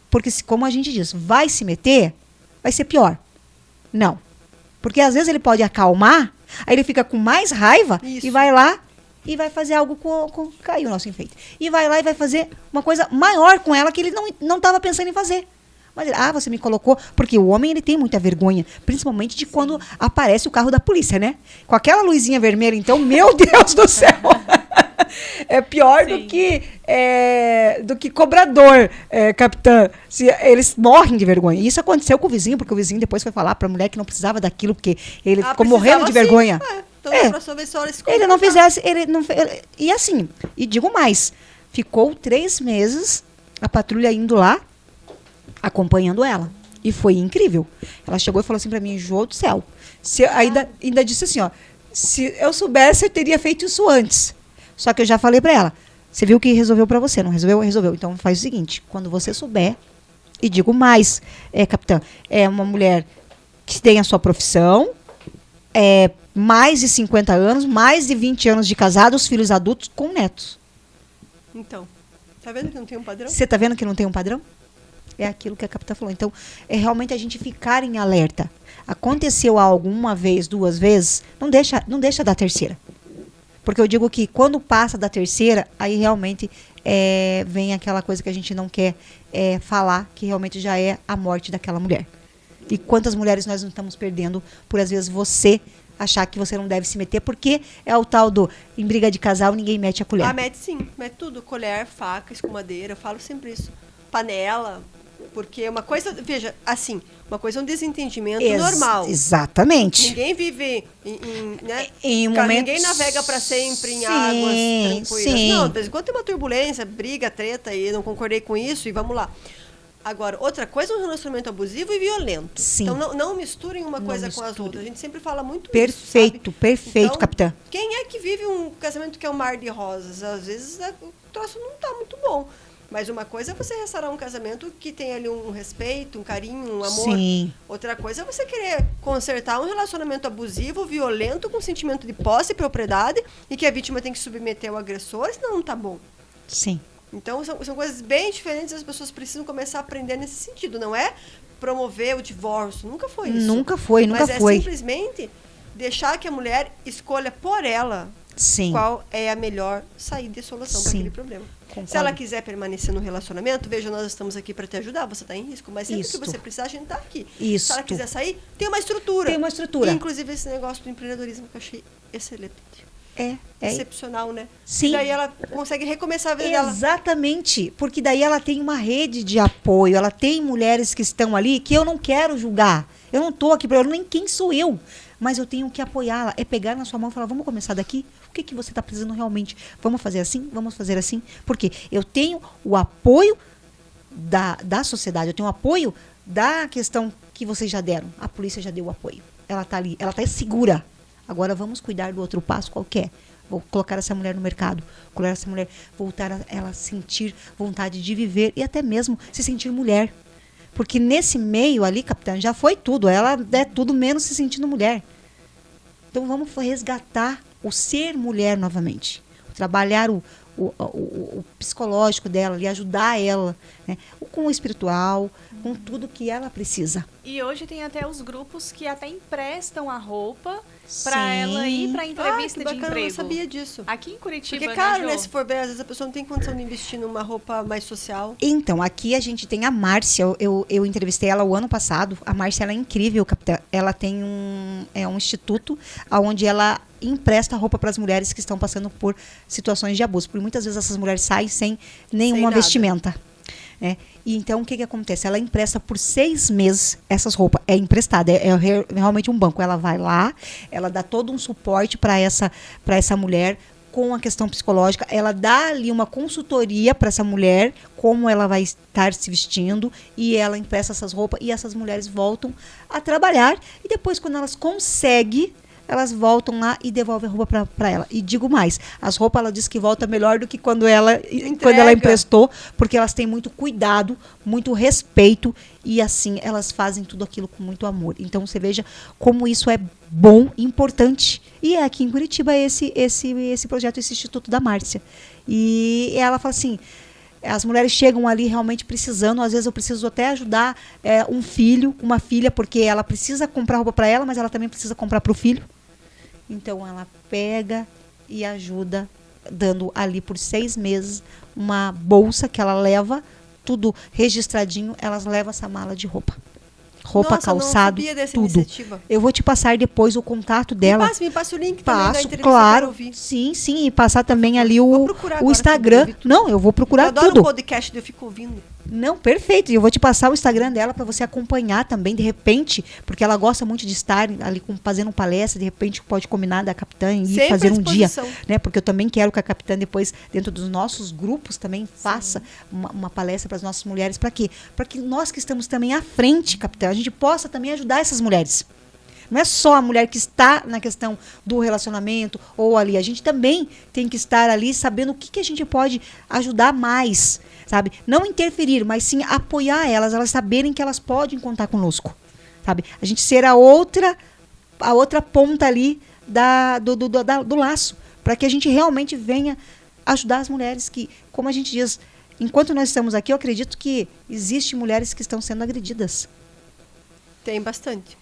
S1: Porque, como a gente diz, vai se meter, vai ser pior. Não. Porque às vezes ele pode acalmar, aí ele fica com mais raiva e vai lá e vai fazer algo com... Caiu o nosso enfeite. E vai lá e vai fazer uma coisa maior com ela que ele não estava pensando em fazer. Mas ele, você me colocou... Porque o homem, ele tem muita vergonha, principalmente de quando aparece o carro da polícia, né? Com aquela luzinha vermelha, então, meu Deus do céu! É pior do que cobrador, capitã. Eles morrem de vergonha. E isso aconteceu com o vizinho, porque o vizinho depois foi falar para a mulher que não precisava daquilo, porque ele ficou morrendo de vergonha.
S2: Então, a próxima vez só
S1: ele não fizesse... E assim, e digo mais, ficou 3 meses a patrulha indo lá, acompanhando ela. E foi incrível. Ela chegou e falou assim para mim, Jô do céu. Ainda disse assim, se eu soubesse, eu teria feito isso antes. Só que eu já falei pra ela, você viu que resolveu pra você, não resolveu? Resolveu. Então faz o seguinte, quando você souber, e digo mais, capitã, é uma mulher que tem a sua profissão, mais de 50 anos, mais de 20 anos de casado, filhos adultos com netos.
S2: Então, tá vendo que não tem um padrão?
S1: Você tá vendo que não tem um padrão? É aquilo que a capitã falou. Então, é realmente a gente ficar em alerta. Aconteceu algo uma vez, 2 vezes, não deixa da terceira. Porque eu digo que quando passa da terceira, aí realmente vem aquela coisa que a gente não quer falar, que realmente já é a morte daquela mulher. E quantas mulheres nós não estamos perdendo por, às vezes, você achar que você não deve se meter, porque é o tal do, em briga de casal, ninguém mete a colher.
S2: Mete sim, mete tudo, colher, faca, escumadeira, eu falo sempre isso. Panela, porque uma coisa, veja, assim, uma coisa é um desentendimento normal.
S1: Exatamente.
S2: Ninguém vive
S1: em um momento...
S2: Ninguém navega para sempre em águas tranquilas.
S1: Sim.
S2: Não, de vez em quando tem uma turbulência, briga, treta, e não concordei com isso, e vamos lá. Agora, outra coisa é um relacionamento abusivo e violento.
S1: Sim.
S2: Então, não misturem uma coisa com as outras. A gente sempre fala muito
S1: perfeito,
S2: isso,
S1: perfeito,
S2: então,
S1: capitã.
S2: Quem é que vive um casamento que é um mar de rosas? Às vezes o troço não está muito bom. Mas uma coisa é você restaurar um casamento que tem ali um respeito, um carinho, um amor.
S1: Sim.
S2: Outra coisa é você querer consertar um relacionamento abusivo, violento, com sentimento de posse e propriedade, e que a vítima tem que submeter ao agressor, senão não tá bom.
S1: Sim.
S2: Então, são coisas bem diferentes e as pessoas precisam começar a aprender nesse sentido. Não é promover o divórcio, nunca foi isso.
S1: Nunca foi.
S2: Mas é simplesmente deixar que a mulher escolha por ela qual é a melhor saída e solução para aquele problema. Concordo. Se ela quiser permanecer no relacionamento, veja, nós estamos aqui para te ajudar, você está em risco, mas sempre que você precisar, a gente está aqui.
S1: Isso.
S2: Se ela quiser sair, tem uma estrutura.
S1: Tem uma estrutura.
S2: E, inclusive, esse negócio do empreendedorismo que eu achei excelente. Excepcional, né?
S1: Sim.
S2: E daí ela consegue recomeçar a vida dela.
S1: Exatamente, porque daí ela tem uma rede de apoio, ela tem mulheres que estão ali que eu não quero julgar. Eu não estou aqui para ela, nem quem sou eu, mas eu tenho que apoiá-la, é pegar na sua mão e falar, vamos começar daqui? O que você está precisando realmente? Vamos fazer assim? Vamos fazer assim? Porque eu tenho o apoio da sociedade, eu tenho o apoio da questão que vocês já deram. A polícia já deu o apoio. Ela está ali, ela está segura. Agora vamos cuidar do outro passo qualquer. Vou colocar essa mulher no mercado, colocar essa mulher, voltar a ela sentir vontade de viver e até mesmo se sentir mulher. Porque nesse meio ali, capitã, já foi tudo. Ela é tudo menos se sentindo mulher. Então vamos resgatar o ser mulher novamente. Trabalhar o psicológico dela e ajudar ela, né? Com o espiritual, com tudo que ela precisa.
S3: E hoje tem até os grupos que até emprestam a roupa para ela ir para entrevista de emprego.
S2: Eu não sabia disso.
S3: Aqui em Curitiba,
S2: porque, caro, né, se for bem, às vezes a pessoa não tem condição de investir numa roupa mais social.
S1: Então, aqui a gente tem a Márcia, eu entrevistei ela o ano passado. A Márcia, ela é incrível, capitã. Ela tem um instituto onde ela empresta roupa para as mulheres que estão passando por situações de abuso. Porque muitas vezes essas mulheres saem sem nenhuma vestimenta. Né? E então, o que acontece? Ela empresta por 6 meses essas roupas. É emprestada, é realmente um banco. Ela vai lá, ela dá todo um suporte para essa mulher com a questão psicológica. Ela dá ali uma consultoria para essa mulher, como ela vai estar se vestindo, e ela empresta essas roupas e essas mulheres voltam a trabalhar. E depois, quando elas conseguem, elas voltam lá e devolvem a roupa para ela. E digo mais, as roupas ela diz que volta melhor do que quando ela emprestou, porque elas têm muito cuidado, muito respeito e assim elas fazem tudo aquilo com muito amor. Então você veja como isso é bom, importante. E é aqui em Curitiba esse projeto, esse Instituto da Márcia. E ela fala assim, as mulheres chegam ali realmente precisando, às vezes eu preciso até ajudar um filho, uma filha, porque ela precisa comprar roupa para ela, mas ela também precisa comprar para o filho. Então ela pega e ajuda, dando ali por 6 meses uma bolsa que ela leva, tudo registradinho, elas levam essa mala de roupa. Roupa,
S2: Nossa,
S1: calçado,
S2: não sabia dessa
S1: tudo.
S2: Iniciativa.
S1: Eu vou te passar depois o contato dela.
S2: Me passa o link também da entrevista,
S1: claro.
S2: para ouvir.
S1: Sim, e passar também ali o Instagram.
S2: Tudo.
S1: Não, eu vou procurar
S2: tudo. Eu adoro
S1: tudo.
S2: o podcast, eu fico ouvindo.
S1: Não, perfeito. E eu vou te passar o Instagram dela para você acompanhar também, de repente, porque ela gosta muito de estar ali fazendo palestra, de repente pode combinar da capitã e ir fazer um dia, né? Porque eu também quero que a capitã depois, dentro dos nossos grupos, também faça uma palestra para as nossas mulheres. Para quê? Para que nós que estamos também à frente, capitã, a gente possa também ajudar essas mulheres. Não é só a mulher que está na questão do relacionamento ou ali. A gente também tem que estar ali sabendo o que a gente pode ajudar mais, sabe? Não interferir, mas sim apoiar elas saberem que elas podem contar conosco, sabe? A gente ser a outra ponta ali do laço, para que a gente realmente venha ajudar as mulheres que, como a gente diz, enquanto nós estamos aqui, eu acredito que existem mulheres que estão sendo agredidas.
S2: Tem bastante.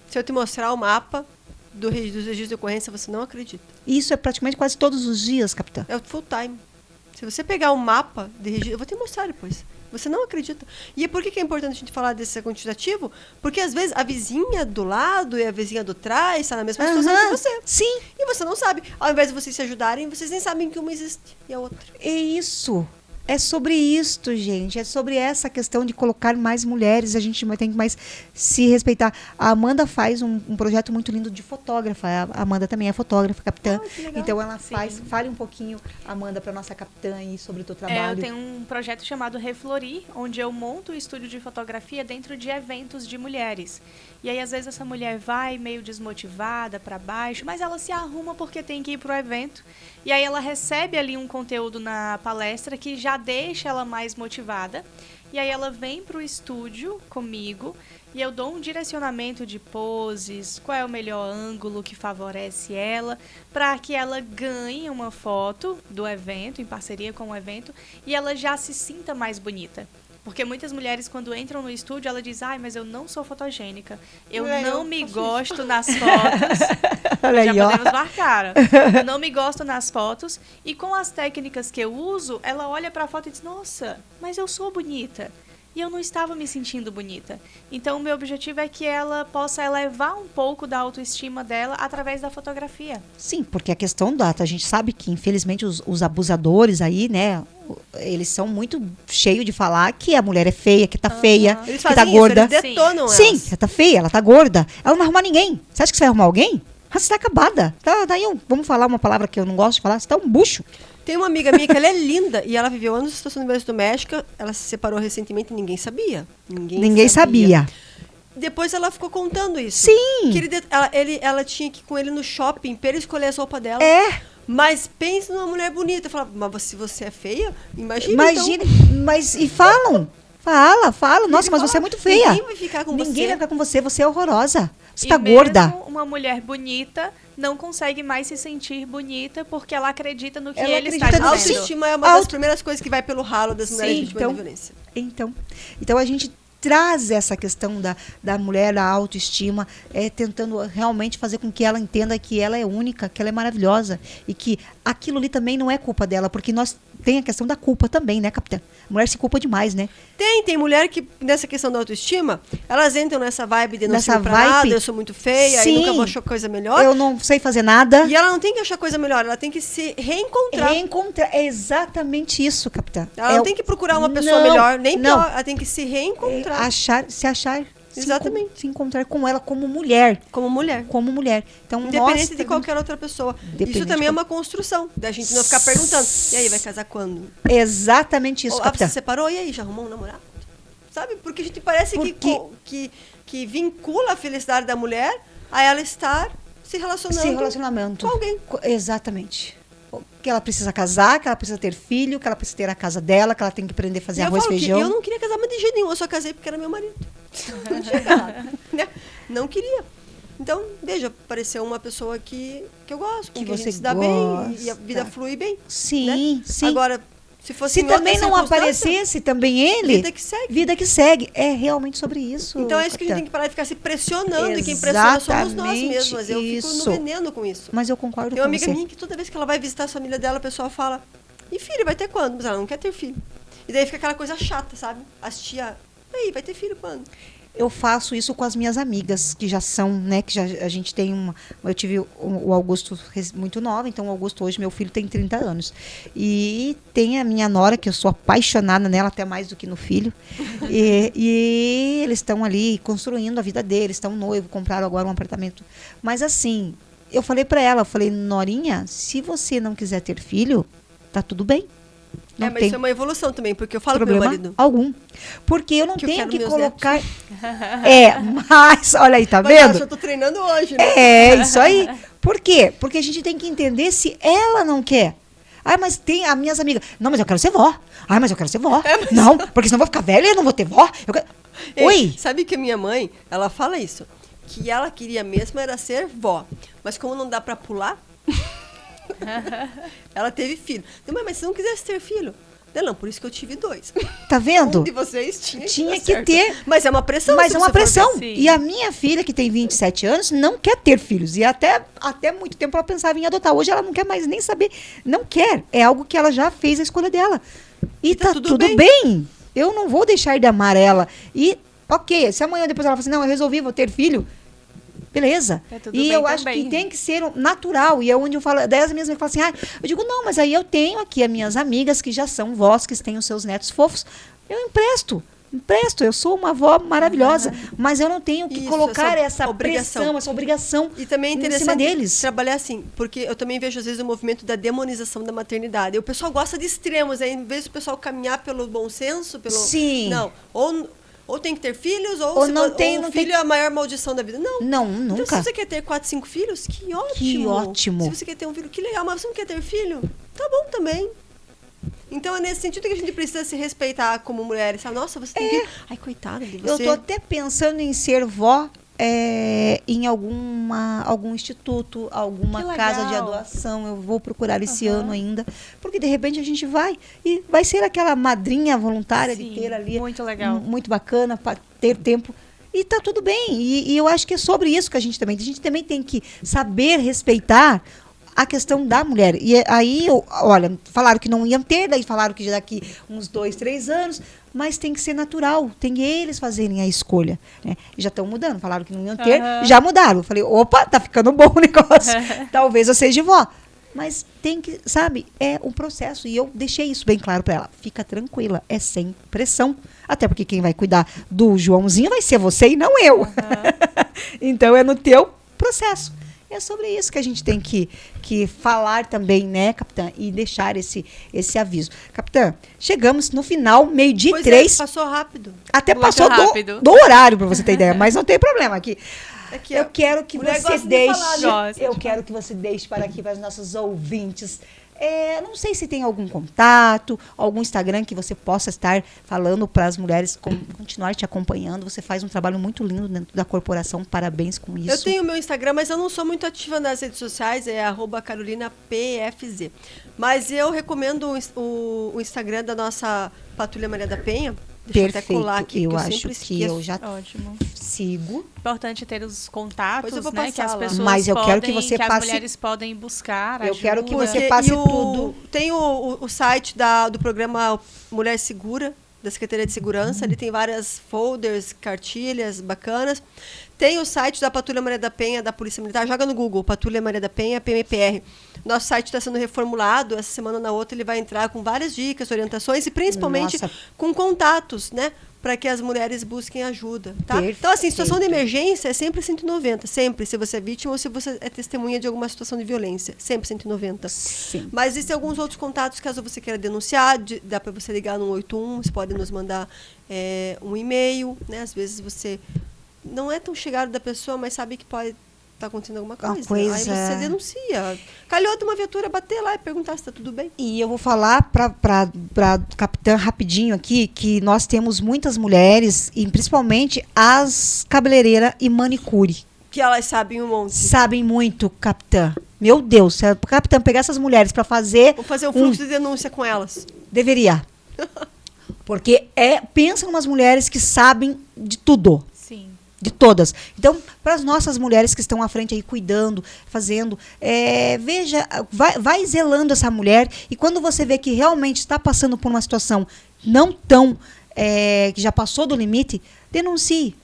S2: Se eu te mostrar o mapa dos registros de ocorrência, você não acredita.
S1: Isso é praticamente quase todos os dias, capitã.
S2: É o full time. Se você pegar um mapa de registro, eu vou te mostrar depois. Você não acredita. E por que é importante a gente falar desse quantitativo? Porque às vezes a vizinha do lado e a vizinha do trás está na mesma situação que você.
S1: Sim.
S2: E você não sabe. Ao invés de vocês se ajudarem, vocês nem sabem que uma existe e a outra.
S1: É isso. É sobre isto, gente. É sobre essa questão de colocar mais mulheres. A gente tem que mais se respeitar. A Amanda faz um projeto muito lindo de fotógrafa. A Amanda também é fotógrafa, capitã. Então ela fale um pouquinho, Amanda, para nossa capitã aí sobre o teu trabalho.
S3: Eu tenho um projeto chamado Reflorir, onde eu monto o estúdio de fotografia dentro de eventos de mulheres. E aí, às vezes, essa mulher vai meio desmotivada, para baixo, mas ela se arruma porque tem que ir para o evento. E aí ela recebe ali um conteúdo na palestra que já deixa ela mais motivada. E aí ela vem para o estúdio comigo e eu dou um direcionamento de poses, qual é o melhor ângulo que favorece ela, para que ela ganhe uma foto do evento, em parceria com o evento, e ela já se sinta mais bonita. Porque muitas mulheres, quando entram no estúdio, ela diz, mas eu não sou fotogênica. Eu não me gosto nas fotos. Já podemos marcar. Eu não me gosto nas fotos. E com as técnicas que eu uso, ela olha para a foto e diz, nossa, mas eu sou bonita. E eu não estava me sentindo bonita. Então, o meu objetivo é que ela possa elevar um pouco da autoestima dela através da fotografia.
S1: Sim, porque a questão a gente sabe que, infelizmente, os abusadores aí, né, eles são muito cheios de falar que a mulher é feia, que tá feia, que tá gorda.
S2: Eles detonam
S1: Sim, ela tá feia, ela tá gorda. Ela não arruma ninguém. Você acha que você vai arrumar alguém? Você tá acabada. Vamos falar uma palavra que eu não gosto de falar. Você tá um bucho.
S2: Tem uma amiga minha que ela é linda e ela viveu anos em situação de violência doméstica. Ela se separou recentemente e ninguém sabia. Ninguém sabia. Depois ela ficou contando isso.
S1: Sim.
S2: Que ela tinha que ir com ele no shopping para ele escolher a roupa dela. Mas pensa numa mulher bonita. Eu falava, mas se você é feia, imagina então.
S1: Mas e falam. Fala. Nossa, mas você é muito feia.
S2: Ninguém vai ficar com você.
S1: Ninguém vai ficar com você. Você é horrorosa. Você tá
S3: mesmo
S1: gorda.
S3: Uma mulher bonita não consegue mais se sentir bonita porque ela acredita no que ele está dizendo.
S2: A autoestima é uma das primeiras coisas que vai pelo ralo das mulheres vítimas de violência.
S1: Então a gente traz essa questão da mulher, a autoestima, tentando realmente fazer com que ela entenda que ela é única, que ela é maravilhosa e que aquilo ali também não é culpa dela, porque nós tem a questão da culpa também, né, capitã? A mulher se culpa demais, né?
S2: Tem mulher que, nessa questão da autoestima, elas entram nessa vibe de não ser pra nada, eu sou muito feia, e nunca vou achar coisa melhor.
S1: Eu não sei fazer nada.
S2: E ela não tem que achar coisa melhor, ela tem que se reencontrar.
S1: É exatamente isso, capitã.
S2: Ela não tem que procurar uma pessoa melhor, nem pior, ela tem que se reencontrar.
S1: Se achar.
S2: Exatamente.
S1: Se encontrar com ela como mulher.
S2: Como mulher.
S1: Então,
S2: independente de qualquer outra pessoa. Isso também é uma construção. Da gente não ficar perguntando. E aí, vai casar quando?
S1: Exatamente isso, capitã.
S2: Você separou? E aí, já arrumou um namorado? Sabe? Porque a gente parece que vincula a felicidade da mulher a ela estar se relacionando com alguém.
S1: Exatamente. Que ela precisa casar, que ela precisa ter filho, que ela precisa ter a casa dela, que ela tem que aprender a fazer arroz e feijão.
S2: Eu não queria casar, mas de jeito nenhum. Eu só casei porque era meu marido. Não tinha casado, né? Não queria. Então, veja, apareceu uma pessoa que eu gosto, com que a gente se dá bem e a vida flui bem.
S1: Sim,
S2: né?
S1: sim.
S2: Agora, se
S1: também não aparecesse, também ele...
S2: Vida que segue.
S1: É realmente sobre isso.
S2: Então é isso que a gente tem que parar de ficar se pressionando. E quem pressiona somos nós mesmos. Eu fico no veneno com isso.
S1: Mas eu concordo com você.
S2: Tem uma amiga minha que toda vez que ela vai visitar a família dela, o pessoal fala, e filho, vai ter quando? Mas ela não quer ter filho. E daí fica aquela coisa chata, sabe? As tia, aí, vai ter filho quando?
S1: Eu faço isso com as minhas amigas, que já são, né, que já a gente tem uma... Eu tive o Augusto muito nova, então o Augusto hoje, meu filho, tem 30 anos. E tem a minha nora, que eu sou apaixonada nela, até mais do que no filho. E eles estão ali construindo a vida deles, estão noivos, compraram agora um apartamento. Mas assim, eu falei pra ela, Norinha, se você não quiser ter filho, tá tudo bem.
S2: Não mas isso é uma evolução também, porque eu falo pro meu marido.
S1: Algum. Porque eu não tenho que colocar... Mas, olha aí, tá vendo?
S2: Eu tô treinando hoje, né?
S1: É, isso aí. Por quê? Porque a gente tem que entender se ela não quer. Mas tem as minhas amigas. Não, mas eu quero ser vó. Mas eu quero ser vó. Não, porque senão eu vou ficar velha e eu não vou ter vó. Oi?
S2: Sabe que a minha mãe, ela fala isso. Que ela queria mesmo era ser vó. Mas como não dá pra pular... Ela teve filho. Mãe, mas se não quisesse ter filho? Não, por isso que eu tive 2.
S1: Tá vendo?
S2: Um de vocês tinha
S1: que ter.
S2: Mas é uma pressão.
S1: Mas é uma pressão. E a minha filha, que tem 27 anos, não quer ter filhos. E até muito tempo ela pensava em adotar. Hoje ela não quer mais nem saber. Não quer. É algo que ela já fez a escolha dela. E tá tudo bem. Eu não vou deixar de amar ela. E, ok, se amanhã depois ela fala assim, não, eu resolvi, vou ter filho. Beleza. E eu acho que tem que ser natural. E é onde eu falo, daí as minhas amigas falam assim, eu digo, não, mas aí eu tenho aqui as minhas amigas que já são vós, que têm os seus netos fofos. Eu empresto, eu sou uma avó maravilhosa, mas eu não tenho que colocar essa pressão, essa obrigação
S2: e também é interessante
S1: em cima deles.
S2: Trabalhar assim, porque eu também vejo às vezes o movimento da demonização da maternidade. E o pessoal gosta de extremos, aí, em vez do pessoal caminhar pelo bom senso,
S1: Sim.
S2: Não, ou tem que ter filhos, ou
S1: não tem,
S2: ou o filho é a maior maldição da vida. Não,
S1: nunca.
S2: Então, se você quer ter 4, 5 filhos, que ótimo.
S1: Que ótimo.
S2: Se você quer ter um filho, que legal. Mas você não quer ter filho? Tá bom também. Então, é nesse sentido que a gente precisa se respeitar como mulher. Sabe? Nossa, você tem que... Ai, coitada de você.
S1: Eu tô até pensando em ser vó em algum instituto, alguma casa de adoção. Eu vou procurar esse ano ainda. Porque, de repente, a gente vai. E vai ser aquela madrinha voluntária de ter ali.
S3: Muito legal.
S1: Muito bacana, para ter tempo. E tá tudo bem. E eu acho que é sobre isso que a gente também tem que saber respeitar a questão da mulher. E aí, olha, falaram que não iam ter, daí falaram que já daqui uns 2, 3 anos, mas tem que ser natural, tem eles fazerem a escolha. Né? E já estão mudando, falaram que não iam ter, já mudaram. Eu falei, opa, tá ficando bom o negócio. Talvez eu seja vó. Mas tem que, sabe, é um processo. E eu deixei isso bem claro para ela. Fica tranquila, é sem pressão. Até porque quem vai cuidar do Joãozinho vai ser você e não eu. Então é no teu processo. É sobre isso que a gente tem que falar também, né, capitã? E deixar esse aviso. Capitã, chegamos no final, 12:03.
S2: Passou rápido.
S1: Até passou do horário, para você ter ideia. Mas não tem problema aqui. Eu quero que você deixe. Eu quero que você deixe para os nossos ouvintes. Não sei se tem algum contato, algum Instagram que você possa estar falando para as mulheres continuar te acompanhando. Você faz um trabalho muito lindo dentro da corporação. Parabéns com isso.
S2: Eu tenho o meu Instagram, mas eu não sou muito ativa nas redes sociais. É @carolinapfz. Mas eu recomendo o Instagram da nossa Patrulha Maria da Penha. Deixa eu até colar aqui,
S1: eu acho que eu já sigo.
S3: Importante ter os contatos,
S2: eu vou
S3: né? Que as pessoas
S1: mas eu quero que você passe...
S3: as mulheres podem buscar.
S1: Eu quero que você passe tudo.
S2: Tem o site do programa Mulher Segura, da Secretaria de Segurança. Ele tem várias folders, cartilhas bacanas. Tem o site da Patrulha Maria da Penha, da Polícia Militar. Joga no Google, Patrulha Maria da Penha, PMPR. Nosso site está sendo reformulado. Essa semana ou na outra ele vai entrar com várias dicas, orientações e principalmente com contatos, né? Para que as mulheres busquem ajuda, tá?
S1: Perfeito.
S2: Então, assim, situação de emergência é sempre 190. Sempre, se você é vítima ou se você é testemunha de alguma situação de violência. Sempre 190.
S1: Sim.
S2: Mas existem alguns outros contatos, caso você queira denunciar, dá para você ligar no 181, você pode nos mandar um e-mail, né? Às vezes você não é tão chegado da pessoa, mas sabe que pode tá acontecendo alguma coisa. Aí
S1: coisa...
S2: você denuncia. Calhou de uma viatura bater lá e perguntar se tá tudo bem.
S1: E eu vou falar para capitã rapidinho aqui que nós temos muitas mulheres, e principalmente as cabeleireiras e manicure.
S2: Que elas sabem um monte.
S1: Sabem muito, capitã. Meu Deus, se a capitã pegar essas mulheres para fazer...
S2: Vou fazer um fluxo de denúncia com elas.
S1: Deveria. Porque pensa em umas mulheres que sabem de tudo.
S3: Sim.
S1: De todas. Então, para as nossas mulheres que estão à frente aí, cuidando, fazendo, veja, vai zelando essa mulher, e quando você vê que realmente está passando por uma situação não tão, que já passou do limite, denuncie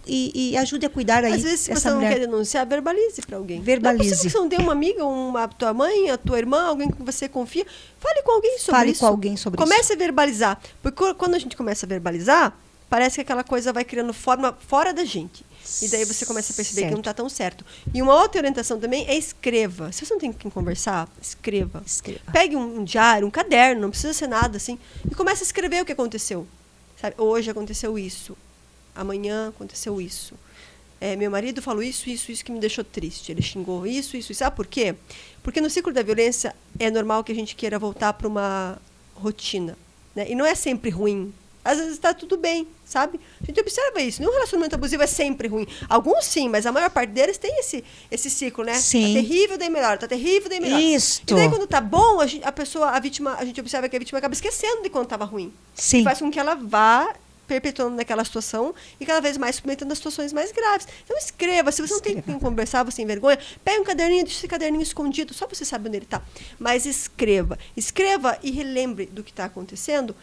S1: e ajude a cuidar aí.
S2: Às vezes, se você não quer denunciar, verbalize para alguém.
S1: Verbalize.
S2: Não é possível que você não tenha uma amiga, a tua mãe, a tua irmã, alguém que você confia. Fale com alguém sobre isso. Comece a verbalizar. Porque quando a gente começa a verbalizar, parece que aquela coisa vai criando forma fora da gente. E daí você começa a perceber que não está tão certo. E uma outra orientação também é escreva. Se você não tem com quem conversar, escreva. Pegue um diário, um caderno, não precisa ser nada assim, e comece a escrever o que aconteceu. Sabe? Hoje aconteceu isso. Amanhã aconteceu isso. Meu marido falou isso que me deixou triste. Ele xingou isso. Sabe por quê? Porque no ciclo da violência é normal que a gente queira voltar para uma rotina. Né? E não é sempre ruim. Às vezes está tudo bem, sabe? A gente observa isso. Nenhum relacionamento abusivo é sempre ruim. Alguns sim, mas a maior parte deles tem esse ciclo, né?
S1: Sim.
S2: Tá terrível, daí melhor. Tá terrível, daí melhor.
S1: Isso.
S2: E daí quando tá bom, a vítima, a gente observa que a vítima acaba esquecendo de quando estava ruim.
S1: Sim.
S2: Faz com que ela vá perpetuando naquela situação e cada vez mais submetendo as situações mais graves. Então escreva. Se você não tem com quem conversar, você tem vergonha, pega um caderninho, deixa esse caderninho escondido, só você sabe onde ele está. Mas escreva. Escreva e relembre do que está acontecendo,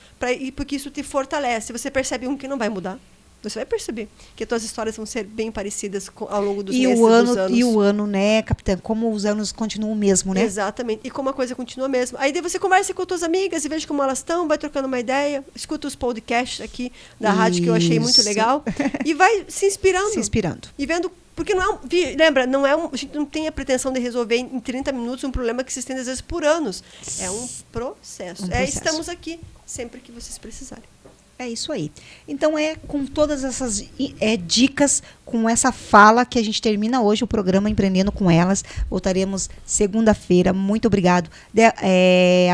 S2: porque isso te fortalece. Você percebe que não vai mudar. Você vai perceber que as tuas histórias vão ser bem parecidas ao longo dos meses, dos anos.
S1: E o ano, né, capitã? Como os anos continuam o mesmo, né?
S2: Exatamente. E como a coisa continua mesmo. Aí daí você conversa com as tuas amigas e veja como elas estão, vai trocando uma ideia, escuta os podcasts aqui da rádio que eu achei muito legal e vai se inspirando.
S1: Se inspirando.
S2: E vendo, porque lembra, a gente não tem a pretensão de resolver em 30 minutos um problema que se estende às vezes por anos. É um processo. Estamos aqui sempre que vocês precisarem.
S1: É isso aí. Então, com todas essas dicas, com essa fala que a gente termina hoje o programa Empreendendo com Elas. Voltaremos segunda-feira. Muito obrigado.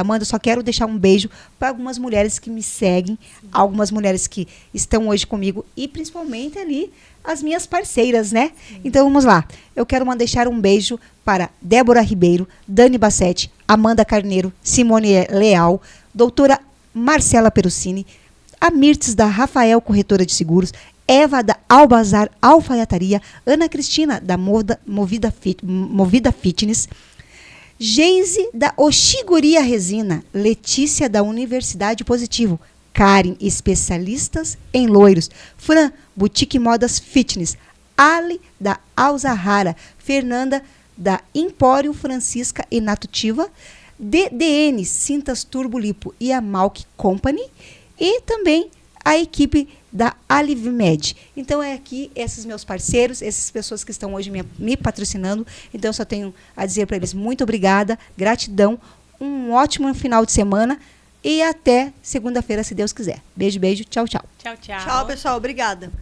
S1: Amanda, só quero deixar um beijo para algumas mulheres que me seguem, algumas mulheres que estão hoje comigo e principalmente ali as minhas parceiras, né? Então, vamos lá. Eu quero deixar um beijo para Débora Ribeiro, Dani Bassetti, Amanda Carneiro, Simone Leal, doutora Marcela Perucini, a Mirtes da Rafael Corretora de Seguros, Eva da Albazar Alfaiataria, Ana Cristina da Movida Fitness, Geise da Oxiguria Resina, Letícia da Universidade Positivo, Karen, especialistas em loiros, Fran, Boutique Modas Fitness, Ali da Alzahara, Fernanda da Empório Francisca e Natutiva, DDN Cintas Turbo Lipo e a Malk Company, e também a equipe da Alivmed. Então, aqui esses meus parceiros, essas pessoas que estão hoje me patrocinando. Então, eu só tenho a dizer para eles muito obrigada, gratidão, um ótimo final de semana e até segunda-feira, se Deus quiser. Beijo, beijo, tchau, tchau.
S3: Tchau, tchau.
S2: Tchau, pessoal. Obrigada.